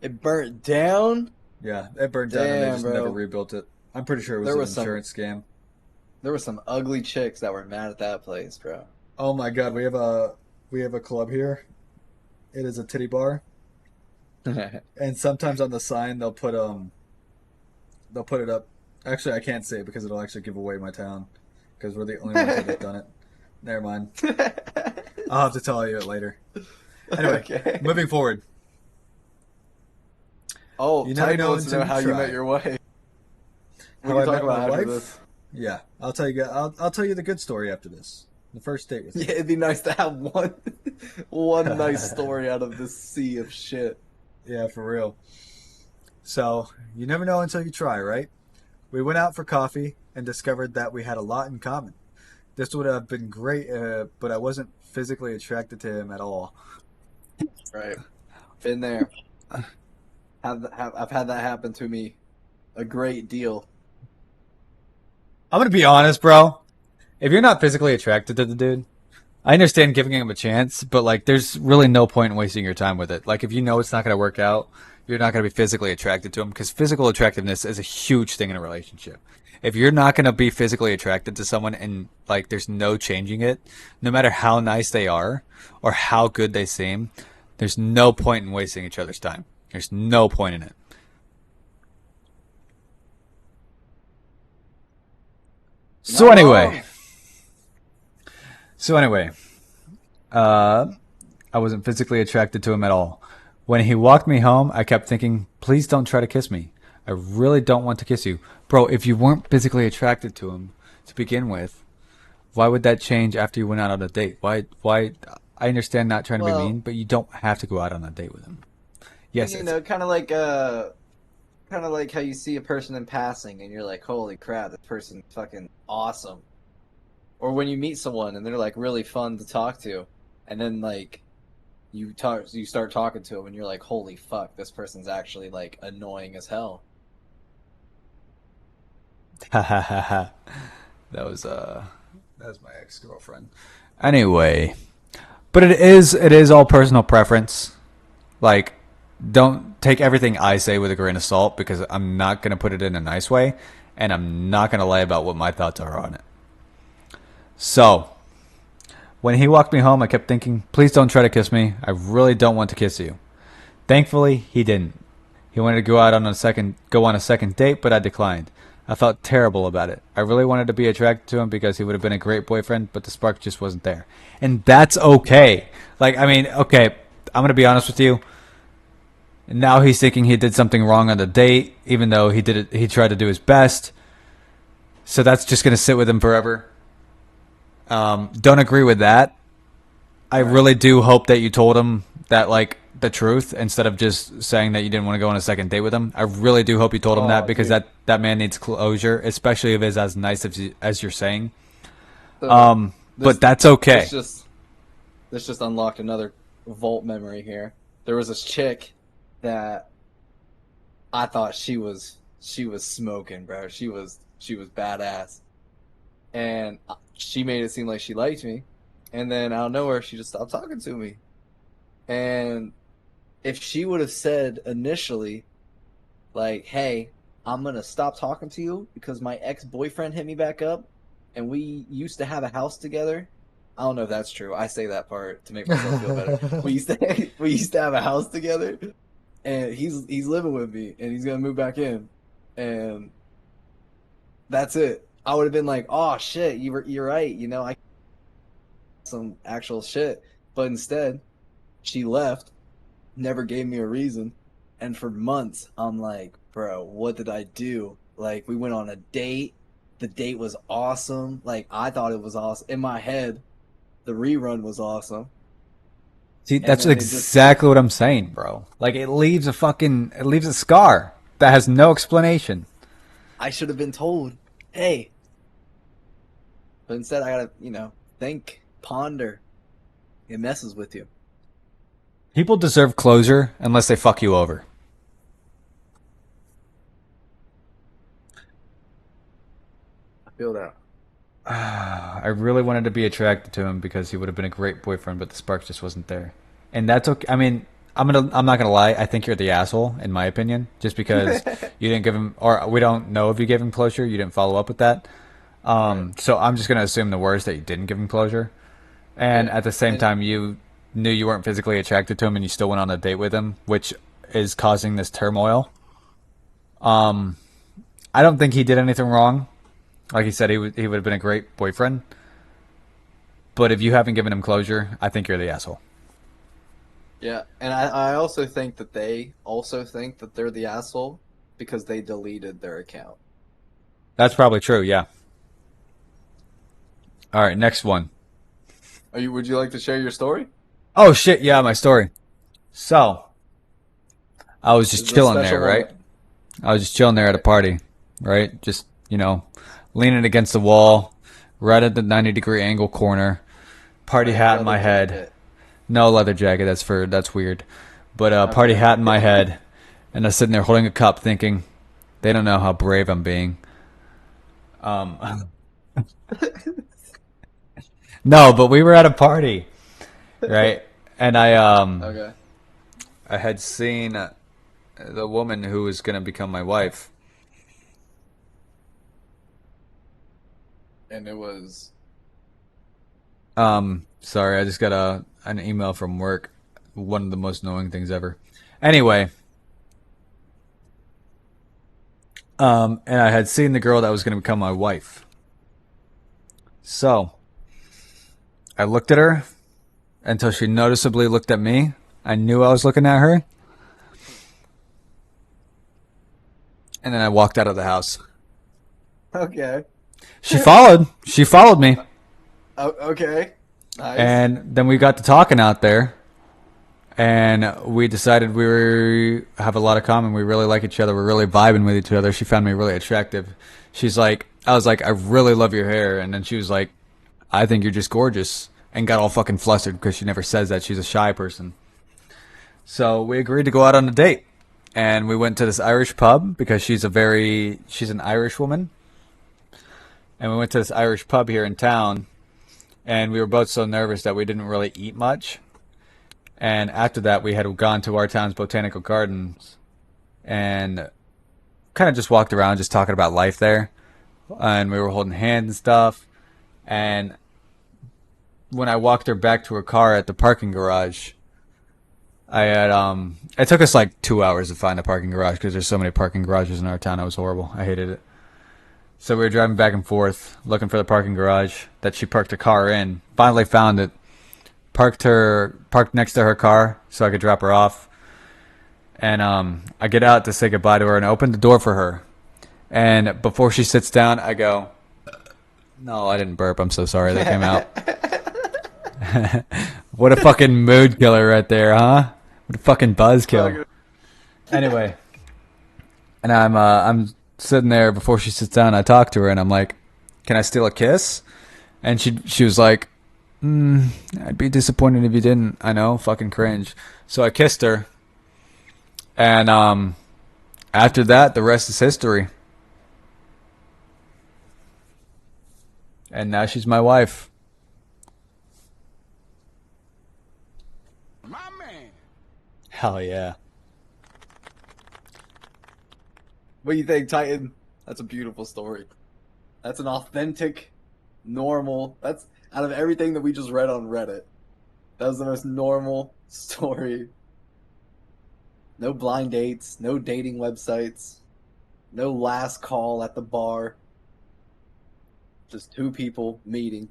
It burnt down? Yeah, it burned down and they Damn, just bro. never rebuilt it. I'm pretty sure it was There an was some- insurance scam. There were some ugly chicks that were mad at that place, bro. Oh my god, we have a club here. It is a titty bar, and sometimes on the sign they'll put it up. Actually, I can't say it because it'll actually give away my town because we're the only ones that have done it. Never mind. I'll have to tell you it later. Anyway, Okay. moving forward. Oh, You never Tiger know wants to know until you how you try. met your wife. We How can I talk met my about after wife? this. Yeah, I'll tell you. I'll tell you the good story after this. The first date with her. Yeah, it'd be nice to have one nice story out of this sea of shit. Yeah, for real. So, you never know until you try, right? We went out for coffee and discovered that we had a lot in common. This would have been great, but I wasn't physically attracted to him at all. Right. Been there. I've had that happen to me a great deal. I'm gonna be honest, bro. If you're not physically attracted to the dude, I understand giving him a chance, but like, there's really no point in wasting your time with it. Like, if you know it's not gonna work out, you're not gonna be physically attracted to him because physical attractiveness is a huge thing in a relationship. If you're not gonna be physically attracted to someone and like, there's no changing it, no matter how nice they are or how good they seem, there's no point in wasting each other's time. There's no point in it. So Not anyway, wrong. so anyway, uh, I wasn't physically attracted to him at all. When he walked me home, I kept thinking, please don't try to kiss me. I really don't want to kiss you. Bro, if you weren't physically attracted to him to begin with, why would that change after you went out on a date? I understand not trying to be Well, mean, but you don't have to go out on a date with him. Yes, you it's, know, kind of like how you see a person in passing and you're like, holy crap, this person's fucking awesome. Or when you meet someone and they're like really fun to talk to, and then like you start talking to them and you're like, holy fuck, this person's actually like annoying as hell. that was that was my ex-girlfriend. Anyway, but it is all personal preference. Like, don't take everything I say with a grain of salt because I'm not going to put it in a nice way and I'm not going to lie about what my thoughts are on it. So, when he walked me home, I kept thinking, please don't try to kiss me. I really don't want to kiss you. Thankfully, he didn't. He wanted to go on a second date, but I declined. I felt terrible about it. I really wanted to be attracted to him because he would have been a great boyfriend, but the spark just wasn't there. And that's okay. Like, I mean, okay, I'm going to be honest with you. Now he's thinking he did something wrong on the date, even though he tried to do his best. So that's just going to sit with him forever. Don't agree with that. I really do hope that you told him that, like, the truth instead of just saying that you didn't want to go on a second date with him. I really do hope you told him that Oh, because dude. that man needs closure, especially if it's as nice as you're saying. So this But that's this okay. just unlocked another vault memory here. There was this chick that I thought she was smoking, bro. She was badass, and she made it seem like she liked me, and then out of nowhere she just stopped talking to me. And if she would have said initially, like, "Hey, I'm gonna stop talking to you because my ex-boyfriend hit me back up, and we used to have a house together." I don't know if that's true. I say that part to make myself feel better. We used to have a house together, and he's living with me, and he's gonna move back in, and that's it. I would have been like, "Oh shit, you're right. You know, I some actual shit," but instead, she left, never gave me a reason. And for months, I'm like, bro, what did I do? Like, we went on a date. The date was awesome. Like, I thought it was awesome. In my head, the rerun was awesome. See, And that's then it just, exactly what I'm saying, bro. Like it leaves a scar that has no explanation. I should have been told, hey. But instead, I gotta, think, ponder. It messes with you. People deserve closure unless they fuck you over. I feel that. I really wanted to be attracted to him because he would have been a great boyfriend, but the spark just wasn't there. And that's okay. I mean, I'm not gonna lie. I think you're the asshole, in my opinion, just because you didn't give him, or we don't know if you gave him closure. You didn't follow up with that. Right. So I'm just gonna assume the worst, that you didn't give him closure. And Yeah. at the same And time, you knew you weren't physically attracted to him, and you still went on a date with him, which is causing this turmoil. I don't think he did anything wrong. Like he said, he would have been a great boyfriend. But if you haven't given him closure, I think you're the asshole. yeah, and I also think that they also think that they're the asshole because they deleted their account. That's probably true. Yeah. All right. Next one. Would you like to share your story? Oh shit. Yeah, my story. So I was just This is a chilling special there, right? moment. I was just chilling there at a Right. party, right? Just leaning against the wall, right at the 90-degree angle corner. Party Right, hat in leather my head. jacket. No leather jacket. That's weird. But party Okay. hat in my head, and I was sitting there holding a cup, thinking they don't know how brave I'm being. Um, no, but we were at a party, right? And Okay. I had seen the woman who was gonna become my wife. And it was Sorry, I just got a an email from work. One of the most annoying things ever. Anyway, and I had seen the girl that was gonna become my wife. So I looked at her until she noticeably looked at me. I knew I was looking at her, and then I walked out of the house. okay. She followed. She followed me, Oh, okay. Nice. and then we got to talking out there, and we decided have a lot of common. We really like each other. We're really vibing with each other. She found me really attractive. She's like, I was like, I really love your hair, and then she was like, I think you're just gorgeous, and got all fucking flustered because she never says that. She's a shy person. So we agreed to go out on a date, and we went to this Irish pub because she's an Irish woman, and we went to this Irish pub here in town, and we were both so nervous that we didn't really eat much. And after that, we had gone to our town's botanical gardens and kind of just walked around, just talking about life there. And we were holding hands and stuff. And when I walked her back to her car at the parking garage, I had it took us like 2 hours to find a parking garage because there's so many parking garages in our town. It was horrible. I hated it. So we were driving back and forth looking for the parking garage that she parked her car in. Finally found it. Parked next to her car so I could drop her off. And I get out to say goodbye to her and I open the door for her. And before she sits down, I go, "No, I didn't burp. I'm so sorry. That came out." What a fucking mood killer right there, huh? What a fucking buzzkill. Okay. Anyway, and I'm sitting there before she sits down. I talk to her and I'm like, "Can I steal a kiss?" And she was like, "I'd be disappointed if you didn't." I know, fucking cringe. So I kissed her, and after that, the rest is history. And now she's my wife. My man. Hell yeah. What do you think, Titan? That's a beautiful story. That's an authentic, normal. That's out of everything that we just read on Reddit. That was the most normal story. No blind dates, no dating websites, no last call at the bar. Just two people meeting,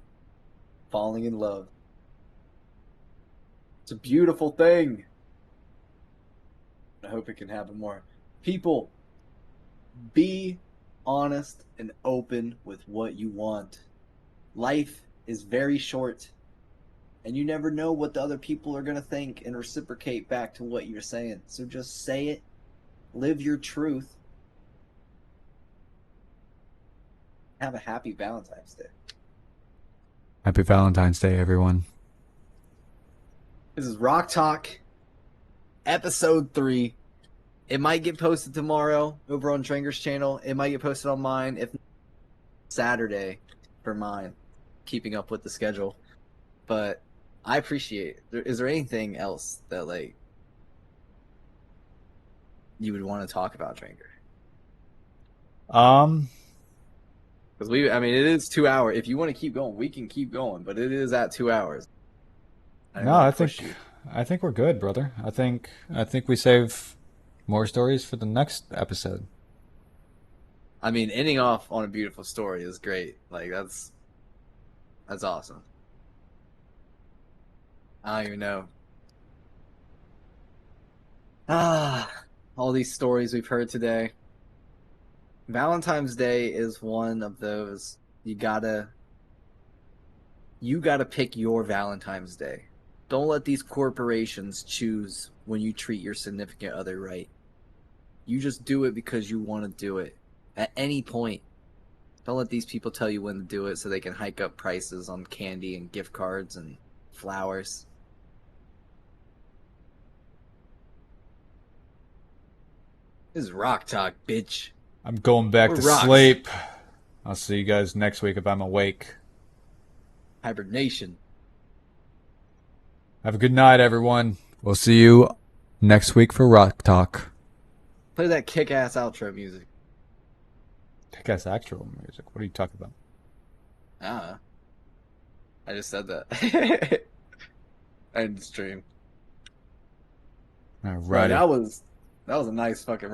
falling in love. It's a beautiful thing. I hope it can happen more. People, be honest and open with what you want. Life is very short, and you never know what the other people are going to think and reciprocate back to what you're saying. So just say it, live your truth. Have a happy Valentine's Day. Happy Valentine's Day, everyone. This is Rock Talk, episode 3. It might get posted tomorrow over on Tranger's channel. It might get posted on mine, if Saturday for mine, keeping up with the schedule. But I appreciate it. Is there anything else that, like, you would want to talk about, Tranger? Because it is 2 hours. If you want to keep going, we can keep going, but it is at 2 hours. No, I think we're good, brother. I think we save more stories for the next episode. I mean, ending off on a beautiful story is great. Like, that's awesome. I don't even know. All these stories we've heard today. Valentine's Day is one of those you gotta pick your Valentine's Day. Don't let these corporations choose when you treat your significant other right. You just do it because you want to do it. At any point. Don't let these people tell you when to do it so they can hike up prices on candy and gift cards and flowers. This is Rock Talk, bitch. I'm going back We're to rocks. sleep. I'll see you guys next week if I'm awake. Hibernation. Have a good night, everyone. We'll see you next week for Rock Talk. Play that kick-ass outro music. Kick-ass actual music. What are you talking about? I just said that. End stream. Alrighty. Right, that was a nice fucking